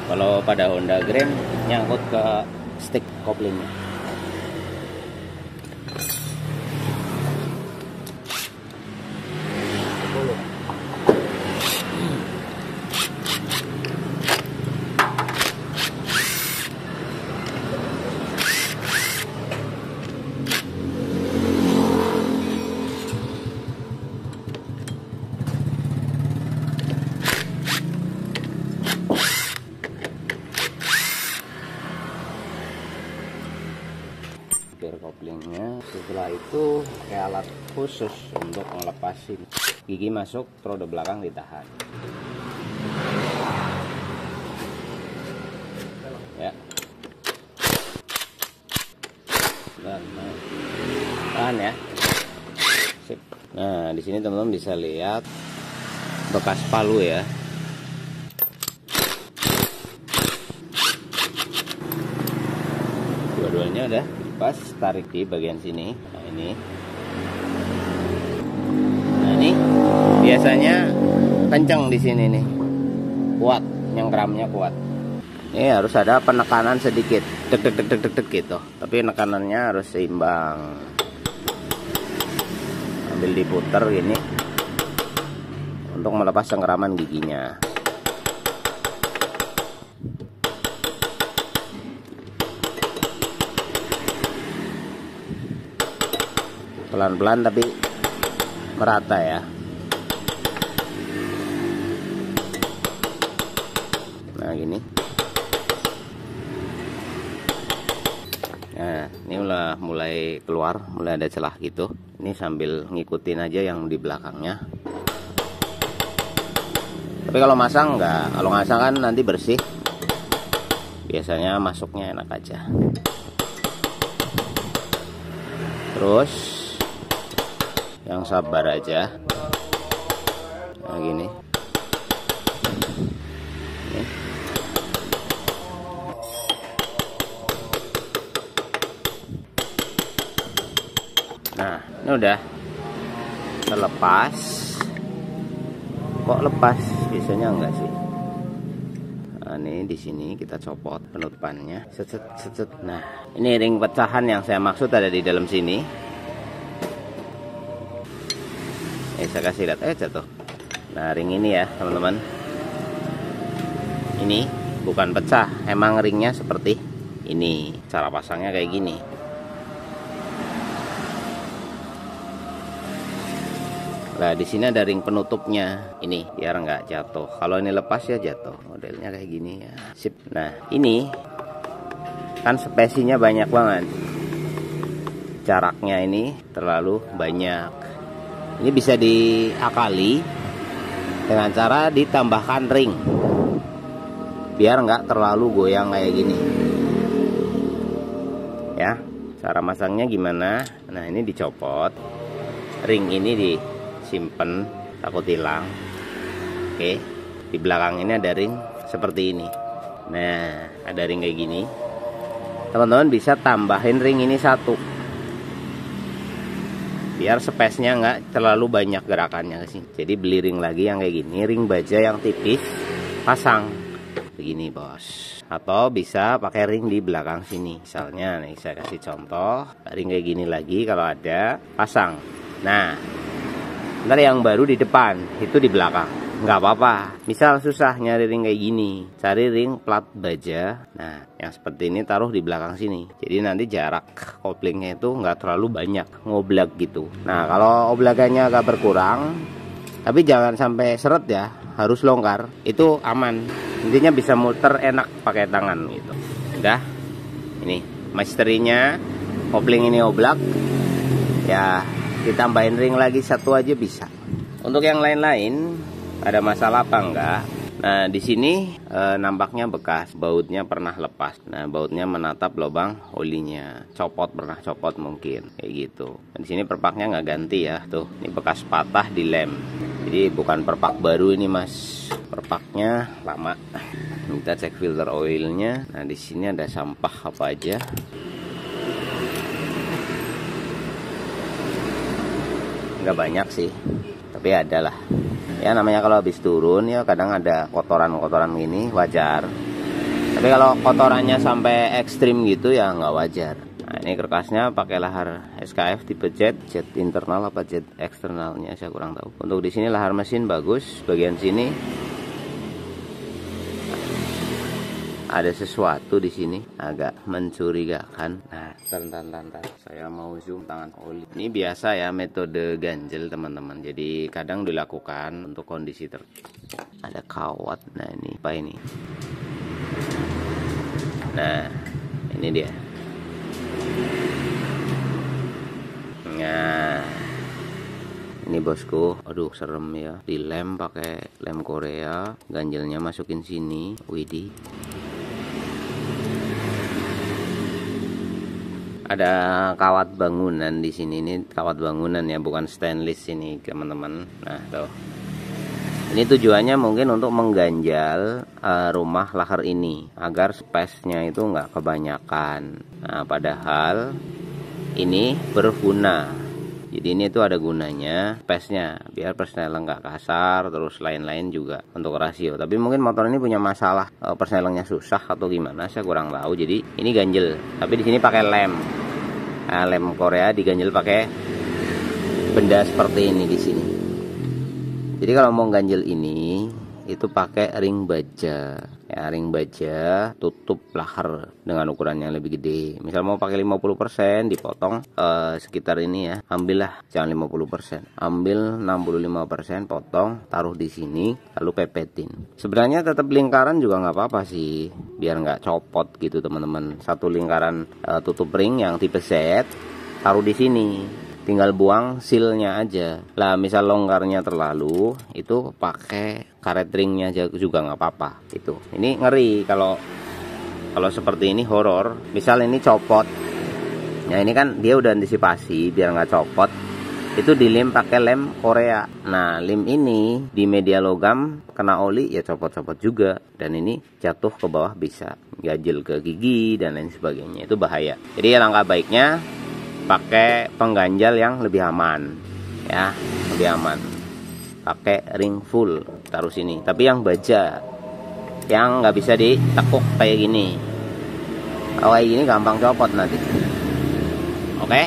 Kalau pada Honda Grand nyangkut ke stick koplingnya. Koplingnya, setelah itu pakai alat khusus untuk ngelepasin. Gigi masuk, roda belakang ditahan ya. Dan tahan ya. Sip. Nah di sini teman-teman bisa lihat bekas palu ya. Dua-duanya udah pas, tarik di bagian sini. Nah ini. Nah ini biasanya kencang di sini nih. Kuat, nyengkramnya kuat. Ini harus ada penekanan sedikit. Deg deg deg deg deg deg gitu. Tapi nekanannya harus seimbang. Ambil diputer gini untuk melepas cengkraman giginya. Pelan-pelan tapi merata ya. Nah gini. Nah ini udah mulai keluar, mulai ada celah gitu. Ini sambil ngikutin aja yang di belakangnya. Tapi kalau masang enggak, kalau masang kan nanti bersih. Biasanya masuknya enak aja. Terus yang sabar aja. Nah gini. Nih. Nah ini udah terlepas. Kok lepas? Biasanya enggak sih. Nah, ini di sini kita copot penutupannya. Set. Nah ini ring pecahan yang saya maksud ada di dalam sini. Saya kasih lihat aja tuh. Nah ring ini ya teman-teman, ini bukan pecah, emang ringnya seperti ini. Cara pasangnya kayak gini. Nah, di sini ada ring penutupnya. Ini biar nggak jatuh. Kalau ini lepas ya jatuh. Modelnya kayak gini ya. Sip. Nah, ini kan spesinya banyak banget. Jaraknya ini terlalu banyak. Ini bisa diakali dengan cara ditambahkan ring. Biar nggak terlalu goyang kayak gini. Ya, cara masangnya gimana? Nah, ini dicopot. Ring ini disimpan, takut hilang. Oke, di belakang ini ada ring seperti ini. Nah, ada ring kayak gini. Teman-teman bisa tambahin ring ini satu, biar space-nya nggak terlalu banyak gerakannya ke sini. Jadi beli ring lagi yang kayak gini, ring baja yang tipis, pasang begini bos. Atau bisa pakai ring di belakang sini. Misalnya nih saya kasih contoh, ring kayak gini lagi kalau ada, pasang. Nah, ntar yang baru di depan, itu di belakang. Nggak apa-apa. Misal susah nyari ring kayak gini, cari ring plat baja. Nah, yang seperti ini taruh di belakang sini. Jadi nanti jarak koplingnya itu nggak terlalu banyak, ngoblak gitu. Nah, kalau oblagannya agak berkurang, tapi jangan sampai seret ya, harus longgar. Itu aman. Intinya bisa muter enak pakai tangan gitu. Udah. Ini misterinya, kopling ini oblak. Ya, ditambahin ring lagi satu aja bisa. Untuk yang lain-lain ada masalah apa enggak? Nah, di sini nampaknya bekas bautnya pernah lepas. Nah, bautnya menatap lubang olinya. Pernah copot mungkin kayak gitu. Dan di sini perpaknya nggak ganti ya. Tuh, ini bekas patah di lem. Jadi bukan perpak baru ini, Mas. Perpaknya lama. Kita cek filter oilnya. Nah, di sini ada sampah apa aja. Nggak banyak sih, tapi ada lah. Ya namanya kalau habis turun ya kadang ada kotoran-kotoran gini, wajar. Tapi kalau kotorannya sampai ekstrim gitu ya nggak wajar. Nah, ini kertasnya pakai lahar SKF tipe jet internal apa jet eksternalnya saya kurang tahu. Untuk di sini lahar mesin bagus, bagian sini ada sesuatu di sini agak mencurigakan. Nah, tantan. Saya mau zoom tangan oli. Ini biasa ya metode ganjel teman-teman. Jadi kadang dilakukan untuk kondisi ada kawat. Nah, ini apa ini? Nah, ini dia. Nah, ini bosku. Aduh, serem ya. Dilem pakai lem Korea. Ganjelnya masukin sini. Widih. Ada kawat bangunan di sini. Ini kawat bangunan ya, bukan stainless ini teman-teman. Nah, tuh. Ini tujuannya mungkin untuk mengganjal rumah lahar ini agar space-nya itu nggak kebanyakan. Nah, padahal ini berguna. Jadi ini tuh ada gunanya, space-nya biar persneling nggak kasar, terus lain-lain juga untuk rasio. Tapi mungkin motor ini punya masalah persnelingnya susah atau gimana, saya kurang tahu. Jadi ini ganjel, tapi di sini pakai lem. Nah, lem Korea diganjel pakai benda seperti ini di sini. Jadi kalau mau ganjel ini itu pakai ring baja. Ya, ring baja tutup lahar dengan ukuran yang lebih gede. Misal mau pakai 50% dipotong sekitar ini ya. Ambillah jangan 50%. Ambil 65%, potong, taruh di sini lalu pepetin. Sebenarnya tetap lingkaran juga nggak apa-apa sih, biar nggak copot gitu teman-teman. Satu lingkaran tutup ring yang tipe Z, taruh di sini. Tinggal buang sealnya aja. Lah misal longgarnya terlalu, itu pakai karet ringnya juga nggak apa-apa. Itu. Ini ngeri kalau seperti ini horor. Misal ini copot. Nah ini kan dia udah antisipasi biar nggak copot. Itu dilem pakai lem Korea. Nah lem ini di media logam kena oli ya copot-copot juga. Dan ini jatuh ke bawah bisa ganjel ke gigi dan lain sebagainya. Itu bahaya. Jadi langkah baiknya pakai pengganjal yang lebih aman ya, lebih aman. Pakai ring full taruh sini, tapi yang baja, yang nggak bisa ditekuk kayak gini. Kalau kayak gini gampang copot nanti. Oke.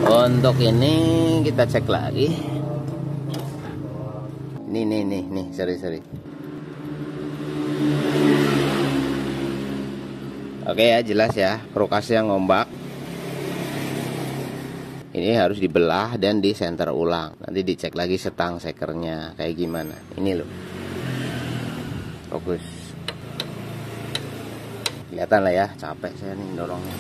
Untuk ini kita cek lagi. Nih, sorry. Oke ya, jelas ya, prokasnya ngombak. Ini harus dibelah dan disenter ulang. Nanti dicek lagi setang sekernya kayak gimana. Ini loh. Fokus. Kelihatan lah ya, capek saya nih dorongnya.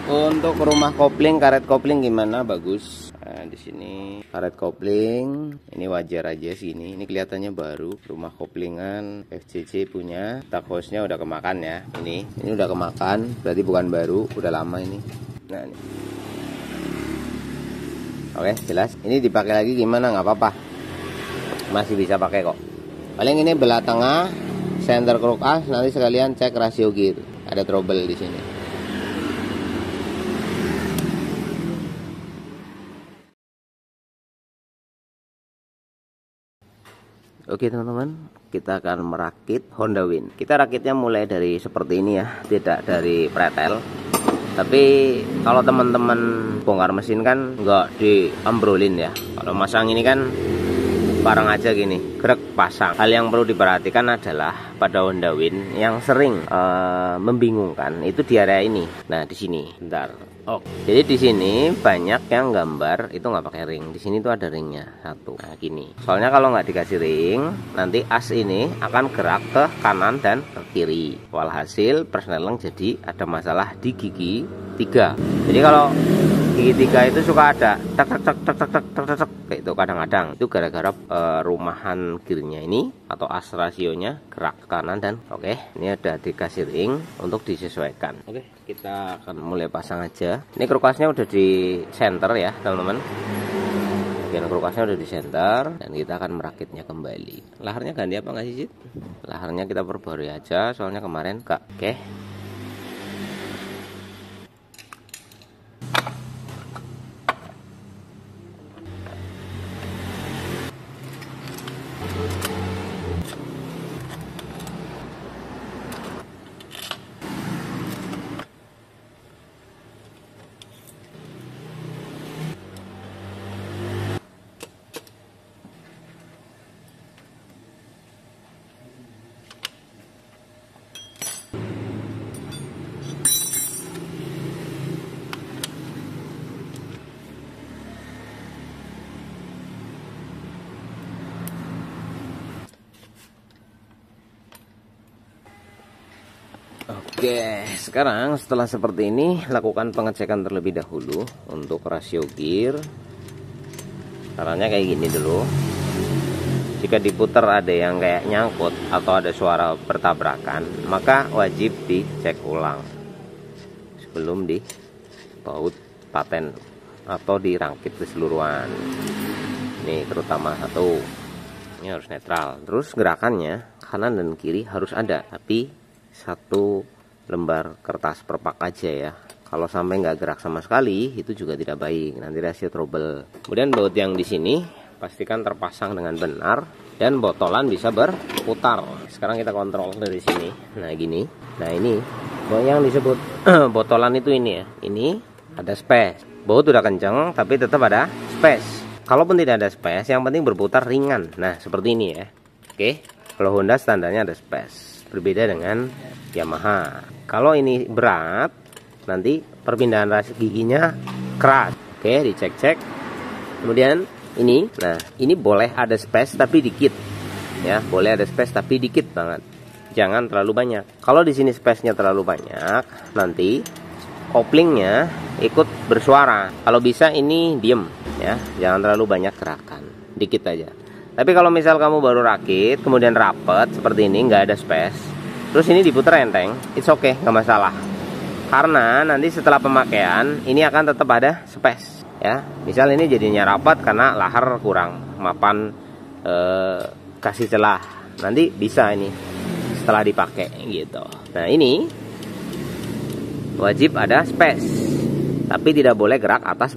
Untuk rumah kopling, karet kopling gimana? Bagus. Nah, di sini karet kopling, ini wajar aja sih ini. Ini kelihatannya baru, rumah koplingan FCC punya. Tak hostnya udah kemakan ya. Ini udah kemakan, berarti bukan baru, udah lama ini. Nah, ini. Oke, jelas. Ini dipakai lagi gimana? Nggak apa-apa. Masih bisa pakai kok. Paling ini belah tengah, center crook as, nanti sekalian cek rasio gear. Ada trouble di sini. Oke teman-teman, kita akan merakit Honda Win. Kita rakitnya mulai dari seperti ini ya, tidak dari pretel. Tapi kalau teman-teman bongkar mesin kan nggak diambrolin ya. Kalau masang ini kan bareng aja gini, grek pasang. Hal yang perlu diperhatikan adalah pada Honda Win yang sering membingungkan itu di area ini. Nah di sini, bentar. Oh, jadi di sini banyak yang gambar itu nggak pakai ring. Di sini tuh ada ringnya satu. Nah gini. Soalnya kalau nggak dikasih ring, nanti as ini akan gerak ke kanan dan ke kiri. Walhasil persneleng jadi ada masalah di gigi 3. Jadi kalau gigi 3 itu suka ada tek tek tek tek tek tek tek tek kayak itu kadang-kadang. Itu gara-gara rumahan gearnya ini atau as rasionya gerak ke kanan dan oke. Ini ada dikasih ring untuk disesuaikan. Oke, kita akan mulai pasang aja. Ini krukasnya udah di center ya teman-teman. Bagian krukasnya udah di center dan kita akan merakitnya kembali. Laharnya ganti apa nggak sih? Laharnya kita perbarui aja soalnya kemarin kak. Oke. Oke, sekarang setelah seperti ini lakukan pengecekan terlebih dahulu untuk rasio gear. Caranya kayak gini dulu. Jika diputar ada yang kayak nyangkut atau ada suara bertabrakan, maka wajib dicek ulang sebelum dibaut paten atau dirangkit keseluruhan. Ini terutama satu, ini harus netral. Terus gerakannya kanan dan kiri harus ada, tapi satu lembar kertas perpak aja ya. Kalau sampai nggak gerak sama sekali itu juga tidak baik, nanti rasio trouble. Kemudian baut yang di sini pastikan terpasang dengan benar dan botolan bisa berputar. Sekarang kita kontrol dari sini. Nah gini, nah ini yang disebut botolan itu ini ya. Ini ada space. Baut udah kenceng tapi tetap ada space. Kalaupun tidak ada space, yang penting berputar ringan. Nah seperti ini ya. Oke, kalau Honda standarnya ada space. Berbeda dengan Yamaha. Kalau ini berat, nanti perpindahan giginya keras. Oke, dicek-cek. Kemudian ini, nah ini boleh ada space tapi dikit, ya boleh ada space tapi dikit banget. Jangan terlalu banyak. Kalau di sini space-nya terlalu banyak, nanti koplingnya ikut bersuara. Kalau bisa ini diem, ya jangan terlalu banyak gerakan, dikit aja. Tapi kalau misal kamu baru rakit, kemudian rapet seperti ini, nggak ada space, terus ini diputar enteng, it's okay, nggak masalah. Karena nanti setelah pemakaian, ini akan tetap ada space. Ya, misal ini jadinya rapat karena lahar kurang, mapan kasih celah. Nanti bisa ini setelah dipakai gitu. Nah ini wajib ada space, tapi tidak boleh gerak atas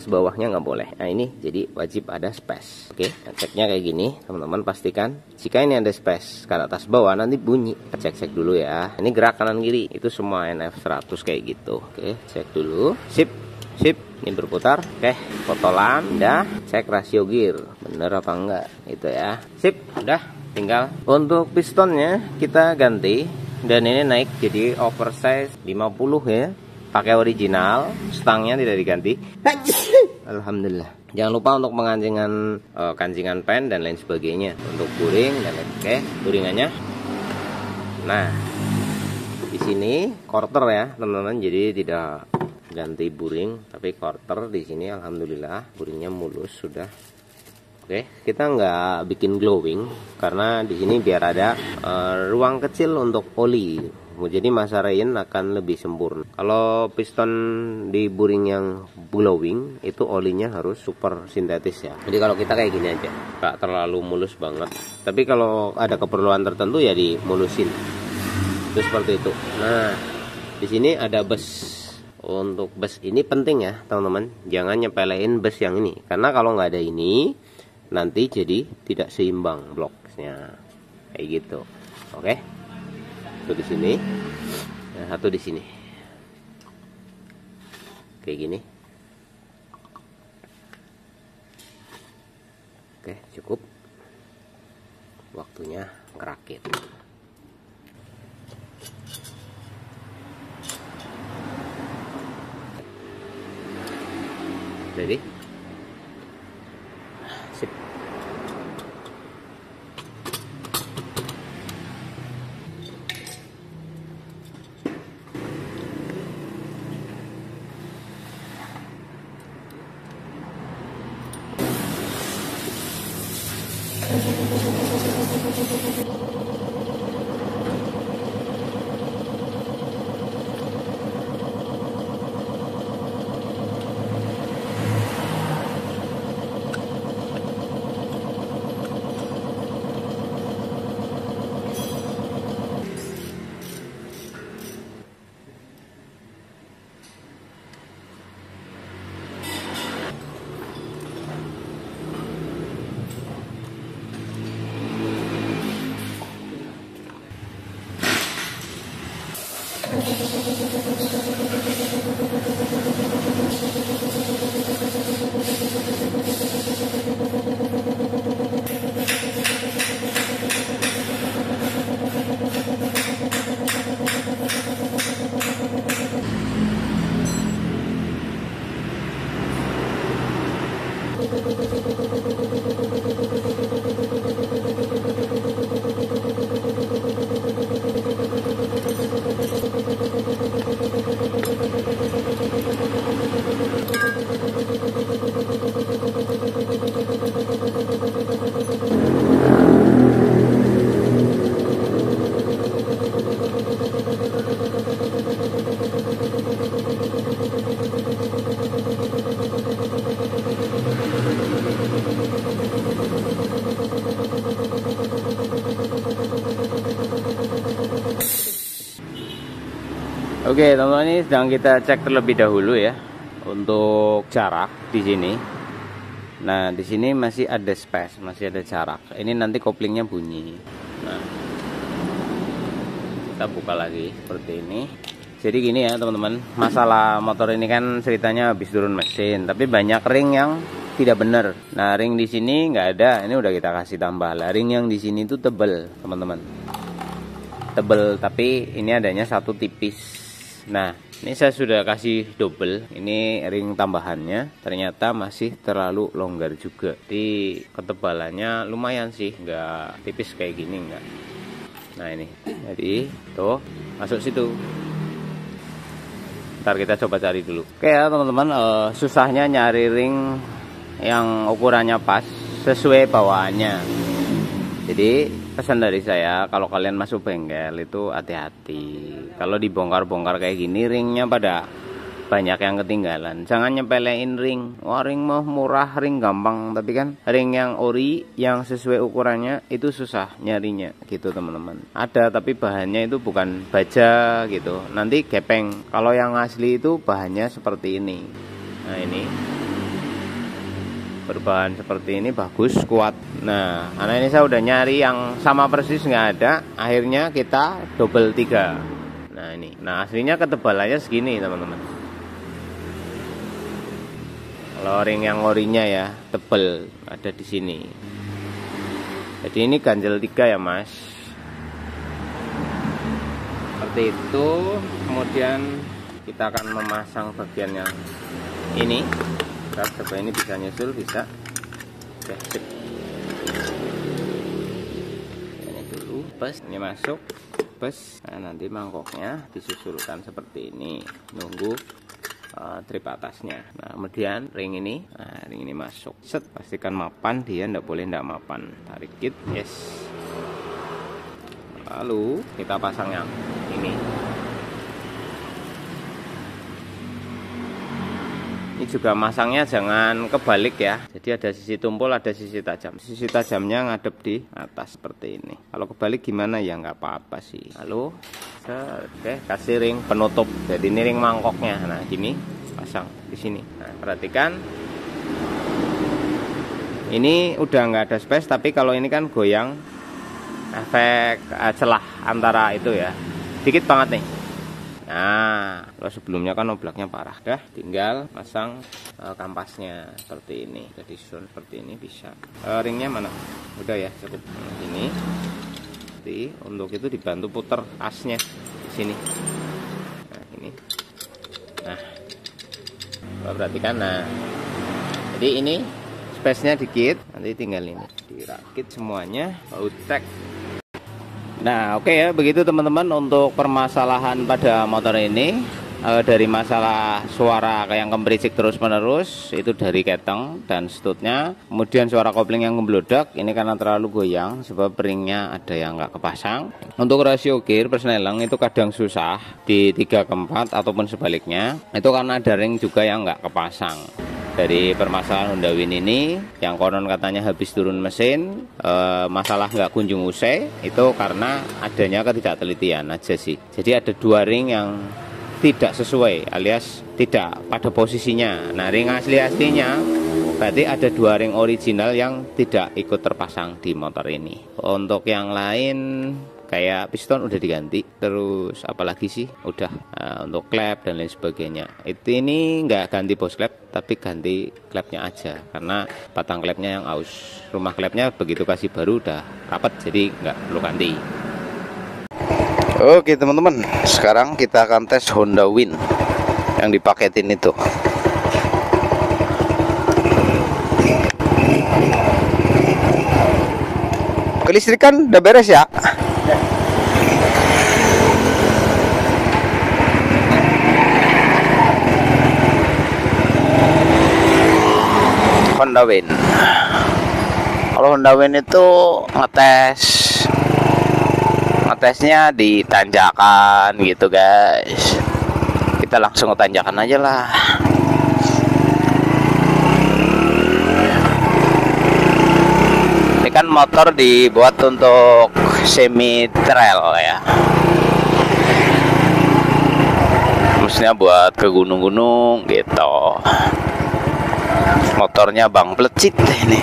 bawahnya nggak boleh. Nah ini jadi wajib ada space. Oke, ceknya kayak gini teman-teman, pastikan jika ini ada space ke atas bawah nanti bunyi. Cek dulu ya. Ini gerak kanan kiri itu semua NF 100 kayak gitu. Oke, cek dulu. Sip. Ini berputar. Oke, botolan udah, cek rasio gear bener apa enggak itu ya. Sip, udah, tinggal untuk pistonnya kita ganti. Dan ini naik jadi oversize 50 ya. Pakai original, stangnya tidak diganti. Alhamdulillah. Jangan lupa untuk mengancingan kancingan pen dan lain sebagainya. Untuk buring dan lain. Oke, buringannya. Nah, di sini quarter ya, teman-teman. Jadi tidak ganti buring, tapi quarter di sini. Alhamdulillah, buringnya mulus sudah. Oke, kita nggak bikin glowing karena di sini biar ada ruang kecil untuk oli. Jadi masa rein akan lebih sempurna. Kalau piston di buring yang glowing itu olinya harus super sintetis ya. Jadi kalau kita kayak gini aja, nggak terlalu mulus banget. Tapi kalau ada keperluan tertentu ya dimulusin. Itu seperti itu. Nah, di sini ada bus. Untuk bus ini penting ya teman-teman. Jangan nyepelein bus yang ini, karena kalau nggak ada ini nanti jadi tidak seimbang bloknya kayak gitu. Oke, satu di sini, dan satu di sini, kayak gini. Oke, cukup. Waktunya ngerakit. Jadi sip. Oke teman-teman, ini sedang kita cek terlebih dahulu ya untuk jarak di sini. Nah di sini masih ada space, masih ada jarak. Ini nanti koplingnya bunyi. Nah kita buka lagi seperti ini. Jadi gini ya teman-teman, masalah motor ini kan ceritanya habis turun mesin, tapi banyak ring yang tidak benar. Nah ring di sini nggak ada, ini udah kita kasih tambah. Lah ring yang di sini tuh tebel teman-teman, tebel, tapi ini adanya satu tipis. Nah ini saya sudah kasih double, ini ring tambahannya, ternyata masih terlalu longgar juga. Jadi ketebalannya lumayan sih, nggak tipis kayak gini nggak. Nah ini, jadi tuh masuk situ. Ntar kita coba cari dulu. Oke ya teman-teman, susahnya nyari ring yang ukurannya pas sesuai bawaannya. Jadi pesan dari saya, kalau kalian masuk bengkel itu hati-hati. Kalau dibongkar-bongkar kayak gini, ringnya pada banyak yang ketinggalan. Jangan nyepelein ring. Wah ring mah murah, ring gampang. Tapi kan ring yang ori, yang sesuai ukurannya itu susah nyarinya gitu teman-teman. Ada tapi bahannya itu bukan baja gitu, nanti gepeng. Kalau yang asli itu bahannya seperti ini. Nah ini berbahan seperti ini, bagus, kuat. Nah karena ini saya udah nyari yang sama persis nggak ada, akhirnya kita double 3. Nah ini, nah aslinya ketebalannya segini teman-teman. Kalau ring yang orinya ya tebel, ada di sini. Jadi ini ganjel 3 ya mas. seperti itu. Kemudian kita akan memasang bagian yang ini. Kita coba, ini bisa nyusul, bisa. Oke, sip. Ini dulu, pas ini masuk, pas. Nah, nanti mangkoknya disusulkan seperti ini, nunggu trip atasnya. Nah, kemudian ring ini, ring ini masuk. Set, pastikan mapan, dia ndak boleh ndak mapan. Tarik kit, yes. Lalu kita pasang yang ini. Ini juga masangnya jangan kebalik ya. Jadi ada sisi tumpul, ada sisi tajam. Sisi tajamnya ngadep di atas seperti ini. Kalau kebalik gimana ya, nggak apa-apa sih. Lalu oke, kasih ring penutup. Jadi ini ring mangkoknya. Nah, gini pasang di sini. Nah, perhatikan. Ini udah nggak ada space, tapi kalau ini kan goyang, efek celah antara itu ya. Dikit banget nih. Nah, kalau sebelumnya kan oblaknya parah. Dah, tinggal pasang kampasnya seperti ini. Jadi sun seperti ini bisa. Ringnya mana? Udah ya, cukup. Ini. Jadi untuk itu dibantu puter asnya di sini. Nah, ini. Nah, perhatikan. Nah, jadi ini space-nya dikit. Nanti tinggal ini dirakit semuanya. Utek. Nah, oke ya, begitu teman-teman untuk permasalahan pada motor ini. Dari masalah suara kayak kembericik terus menerus, itu dari keteng dan stutnya. Kemudian suara kopling yang membludak, ini karena terlalu goyang sebab ringnya ada yang nggak kepasang. Untuk rasio gear persneleng itu kadang susah di 3 ke 4 ataupun sebaliknya, itu karena ada ring juga yang nggak kepasang. Dari permasalahan Honda Win ini yang konon katanya habis turun mesin, masalah nggak kunjung usai, itu karena adanya ketidaktelitian aja sih. Jadi ada 2 ring yang tidak sesuai alias tidak pada posisinya. Nah, ring aslinya berarti ada 2 ring original yang tidak ikut terpasang di motor ini. Untuk yang lain kayak piston udah diganti, terus apalagi sih udah untuk klep dan lain sebagainya. Ini nggak ganti bos klep, tapi ganti klepnya aja karena batang klepnya yang aus. Rumah klepnya begitu kasih baru udah rapat, jadi nggak perlu ganti. Oke teman-teman, sekarang kita akan tes Honda Win yang dipaketin itu. Kelistrikan udah beres ya? Honda Win. Kalau Honda Win itu ngetesnya di tanjakan gitu guys. Kita langsung ke tanjakan aja lah. Ini kan motor dibuat untuk semi trail ya, maksudnya buat ke gunung-gunung gitu. Motornya Bang Plecit ini.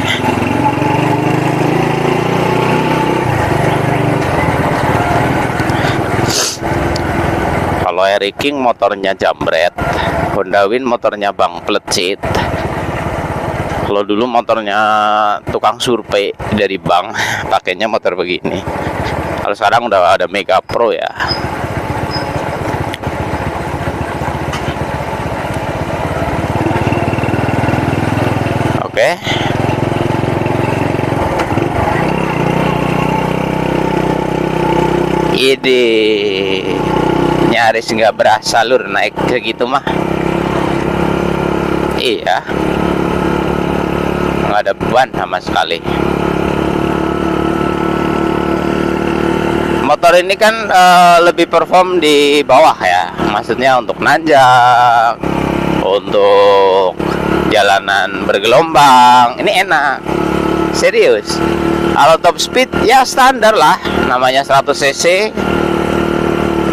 Kalau Eric King motornya Jambret, Honda Win motornya Bang Plecit. Kalau dulu motornya tukang survei dari bank, pakainya motor begini. Kalau sekarang udah ada Mega Pro ya. Oke. Ide nyaris nggak berasa lur naik ke gitu mah. Iya, nggak ada beban sama sekali. Motor ini kan lebih perform di bawah ya, maksudnya untuk nanjak, untuk jalanan bergelombang, ini enak, serius. Kalau top speed ya standar lah, namanya 100 cc.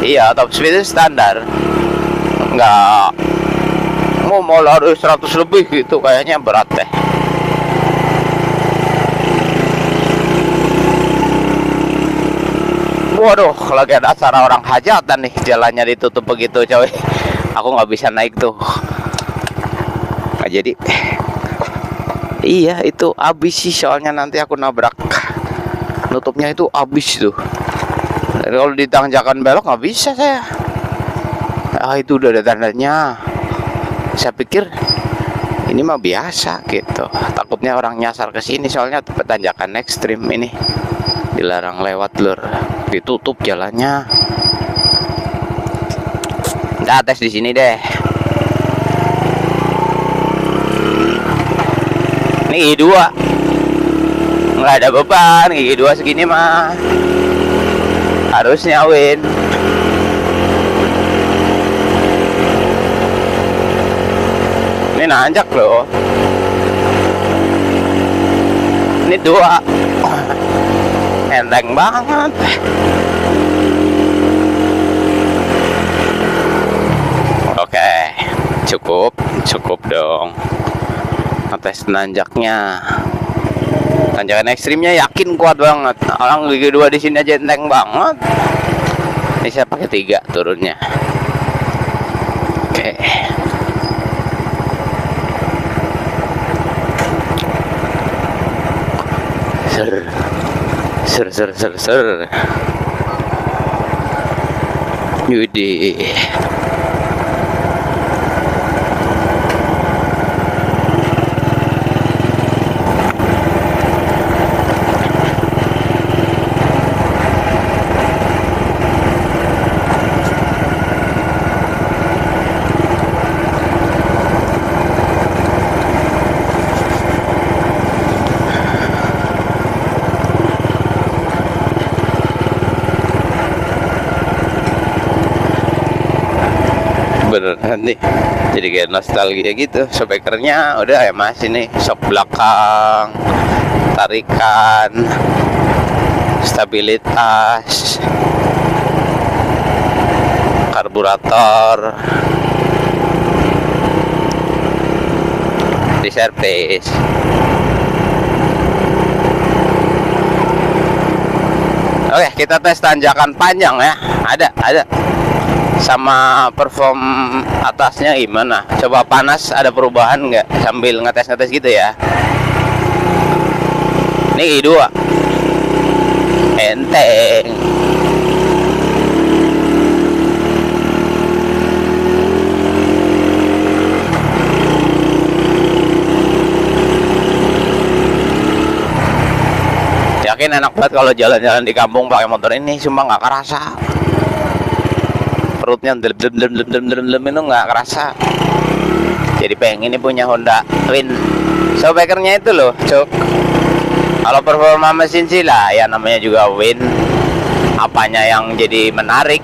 Iya, top speed itu standar, nggak mau lari 100 lebih gitu, kayaknya berat deh. Waduh, lagi ada acara orang hajatan nih, jalannya ditutup begitu coy. Aku nggak bisa naik tuh. Nah, jadi iya itu abis sih, soalnya nanti aku nabrak. Nutupnya itu abis tuh. Kalau di tanjakan belok nggak bisa saya. Itu udah ada tandanya. Saya pikir ini mah biasa gitu. Takutnya orang nyasar ke sini soalnya tanjakan ekstrim ini. Dilarang lewat lur, ditutup jalannya. Kita tes di sini deh. Ini gigi 2. Nggak ada beban, gigi 2 segini mah. Harusnya win. Ini nanjak loh. Ini 2. Enteng banget. Oke, cukup dong. Ngetes nanjaknya. Tanjakan ekstrimnya yakin kuat banget. Orang gigi 2 di sini aja enteng banget. Ini saya pakai 3 turunnya. Oke. Ser. Yudi. Beneran nih, jadi kayak nostalgia gitu. Speakernya udah ya mas, ini shock belakang, tarikan, stabilitas, karburator, di servis. Oke, kita tes tanjakan panjang ya. Ada sama perform atasnya gimana, coba panas ada perubahan nggak sambil ngetes gitu ya. Ini I2 enteng. Yakin enak banget kalau jalan-jalan di kampung pakai motor ini, cuma nggak kerasa. Perutnya dem itu nggak kerasa. Jadi pengen ini punya Honda Win. Speakernya itu loh, cok. Kalau performa mesin sih lah, ya namanya juga Win. Apanya yang jadi menarik?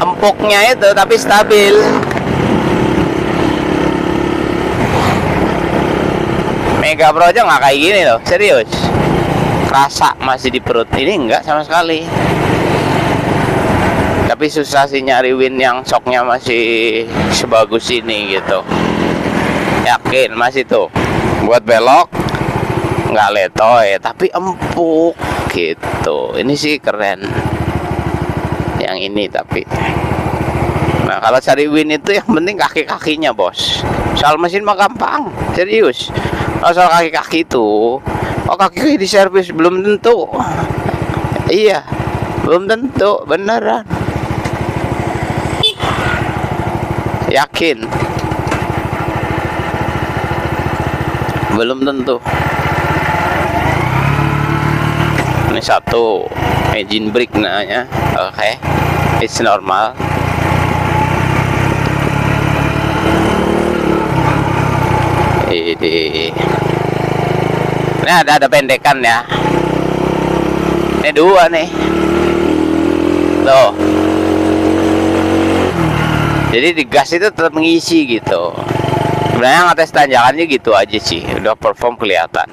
Empuknya itu, tapi stabil. Mega Pro aja nggak kayak gini loh, serius. Kerasa masih di perut, ini enggak sama sekali. Tapi susah sih nyari Win yang shocknya masih sebagus ini gitu. Yakin masih tuh buat belok nggak letoy tapi empuk gitu. Ini sih keren yang ini. Tapi nah kalau cari Win itu yang penting kaki-kakinya bos. Soal mesin mah gampang, serius. Kalau soal kaki-kaki itu, kaki di servis belum tentu. Iya, belum tentu beneran. Yakin belum tentu. Ini satu engine brake namanya. Oke, it's normal. Ini ada pendekan ya. Ini 2 nih tuh. Jadi di gas itu tetap mengisi gitu. Sebenarnya ngetes tanjakannya gitu aja sih, udah perform kelihatan.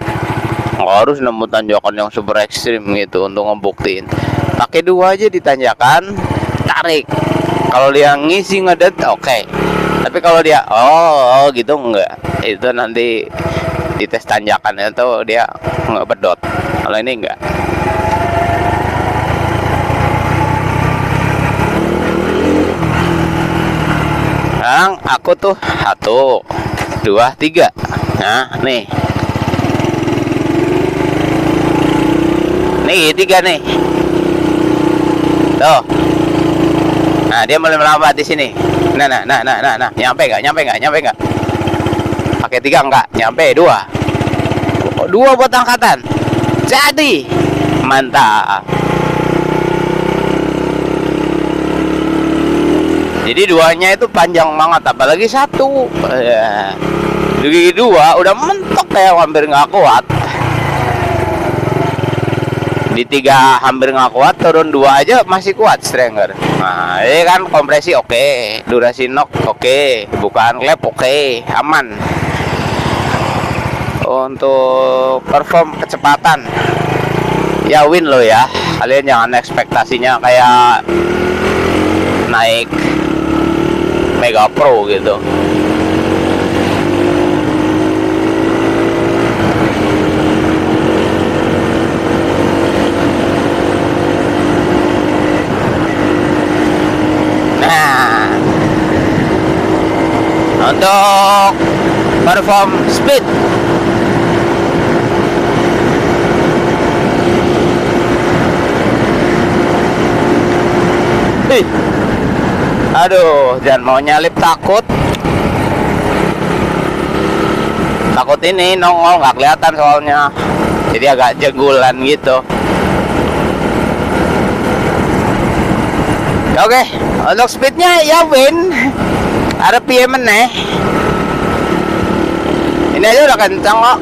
Nggak harus nemu tanjakan yang super ekstrim gitu untuk ngebuktiin. Pakai 2 aja di tanjakan, tarik. Kalau dia ngisi ngedet, oke. Tapi kalau dia gitu enggak. Itu nanti di tes tanjakan itu dia nggak bedot. Kalau ini enggak. Sekarang aku tuh 1, 2, 3. Nah, nih 3 nih. Tuh. Nah, dia mulai melambat di sini. Nah. Nyampe nggak? Pakai 3 enggak? Nyampe 2. 2 buat angkatan. Jadi, mantap. Jadi 2-nya itu panjang banget, apalagi 1. Gigi 2 udah mentok kayak hampir nggak kuat. Di 3 hampir nggak kuat, turun 2 aja masih kuat Stranger. Nah, ini kan kompresi oke, durasi nok oke, bukaan klep oke, aman. Untuk perform kecepatan, ya win lo ya. Kalian jangan ekspektasinya kayak naik Mega Pro gitu. Nah, untuk perform speed, aduh, jangan mau nyalip, takut ini nongol nggak kelihatan soalnya, jadi agak jegulan gitu. Oke, untuk speednya ya win. RPM meneh. Ini aja udah kencang kok.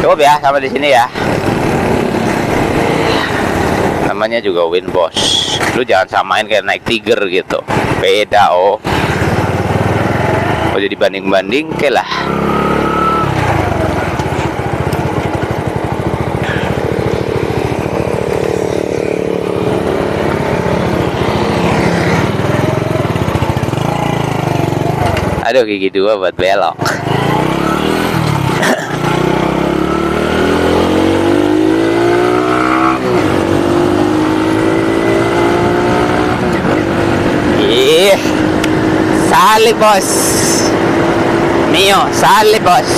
Cukup ya sampai di sini ya. Namanya juga win bos. Lu jangan samain kayak naik Tiger gitu. Beda oh. Jadi banding-banding ke lah. Aduh, gigi 2 buat belok. Ih, salib bos. Mio, salib bos.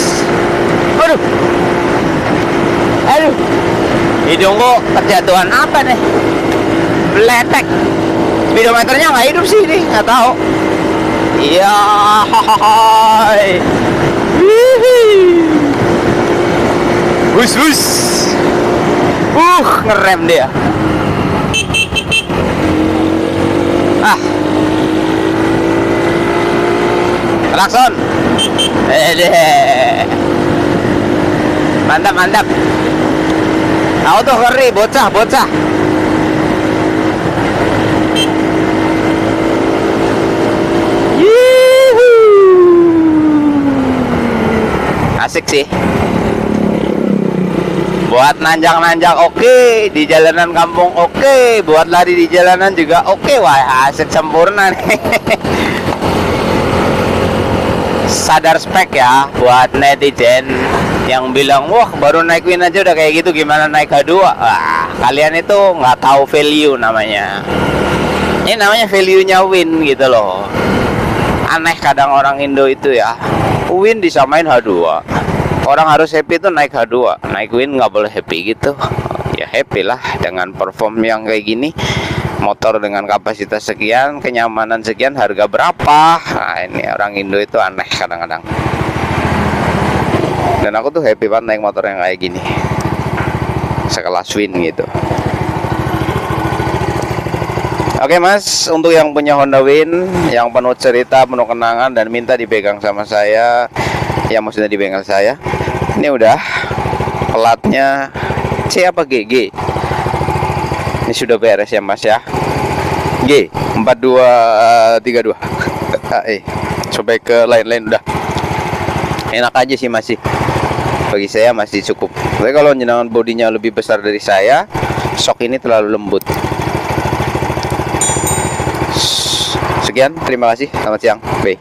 Aduh, hidungku kejatuhan apa nih? Beletek. Speedometernya nggak hidup sih ini, nggak tahu. Iya, hai. Hus. Ngerem dia. Klakson. Mantap. Aku tuh ngeri, bocah. Asik sih. Buat nanjak-nanjak oke, di jalanan kampung oke, buat lari di jalanan juga oke. Wah, asik sempurna nih. Sadar spek ya buat netizen yang bilang, wah baru naik Win aja udah kayak gitu, gimana naik H2? Wah, kalian itu nggak tahu value namanya. Ini namanya value-nya Win gitu loh. Aneh kadang orang Indo itu ya, Win disamain H2. Orang harus happy tuh naik H2, naik Win nggak boleh happy gitu. Ya happy lah dengan perform yang kayak gini. Motor dengan kapasitas sekian, kenyamanan sekian, harga berapa? Nah, ini orang Indo itu aneh kadang-kadang. Dan aku tuh happy banget naik motor yang kayak gini, sekelas Win gitu. Oke mas, untuk yang punya Honda Win, yang penuh cerita, penuh kenangan, dan minta dipegang sama saya, yang maksudnya di bengkel saya, ini udah pelatnya C apa G? Ini sudah beres ya mas ya. G 4232. Sampai ke lain-lain udah enak aja sih, masih bagi saya masih cukup. Tapi kalau jenengan bodinya lebih besar dari saya, shock ini terlalu lembut. Sekian, terima kasih, selamat siang, bye.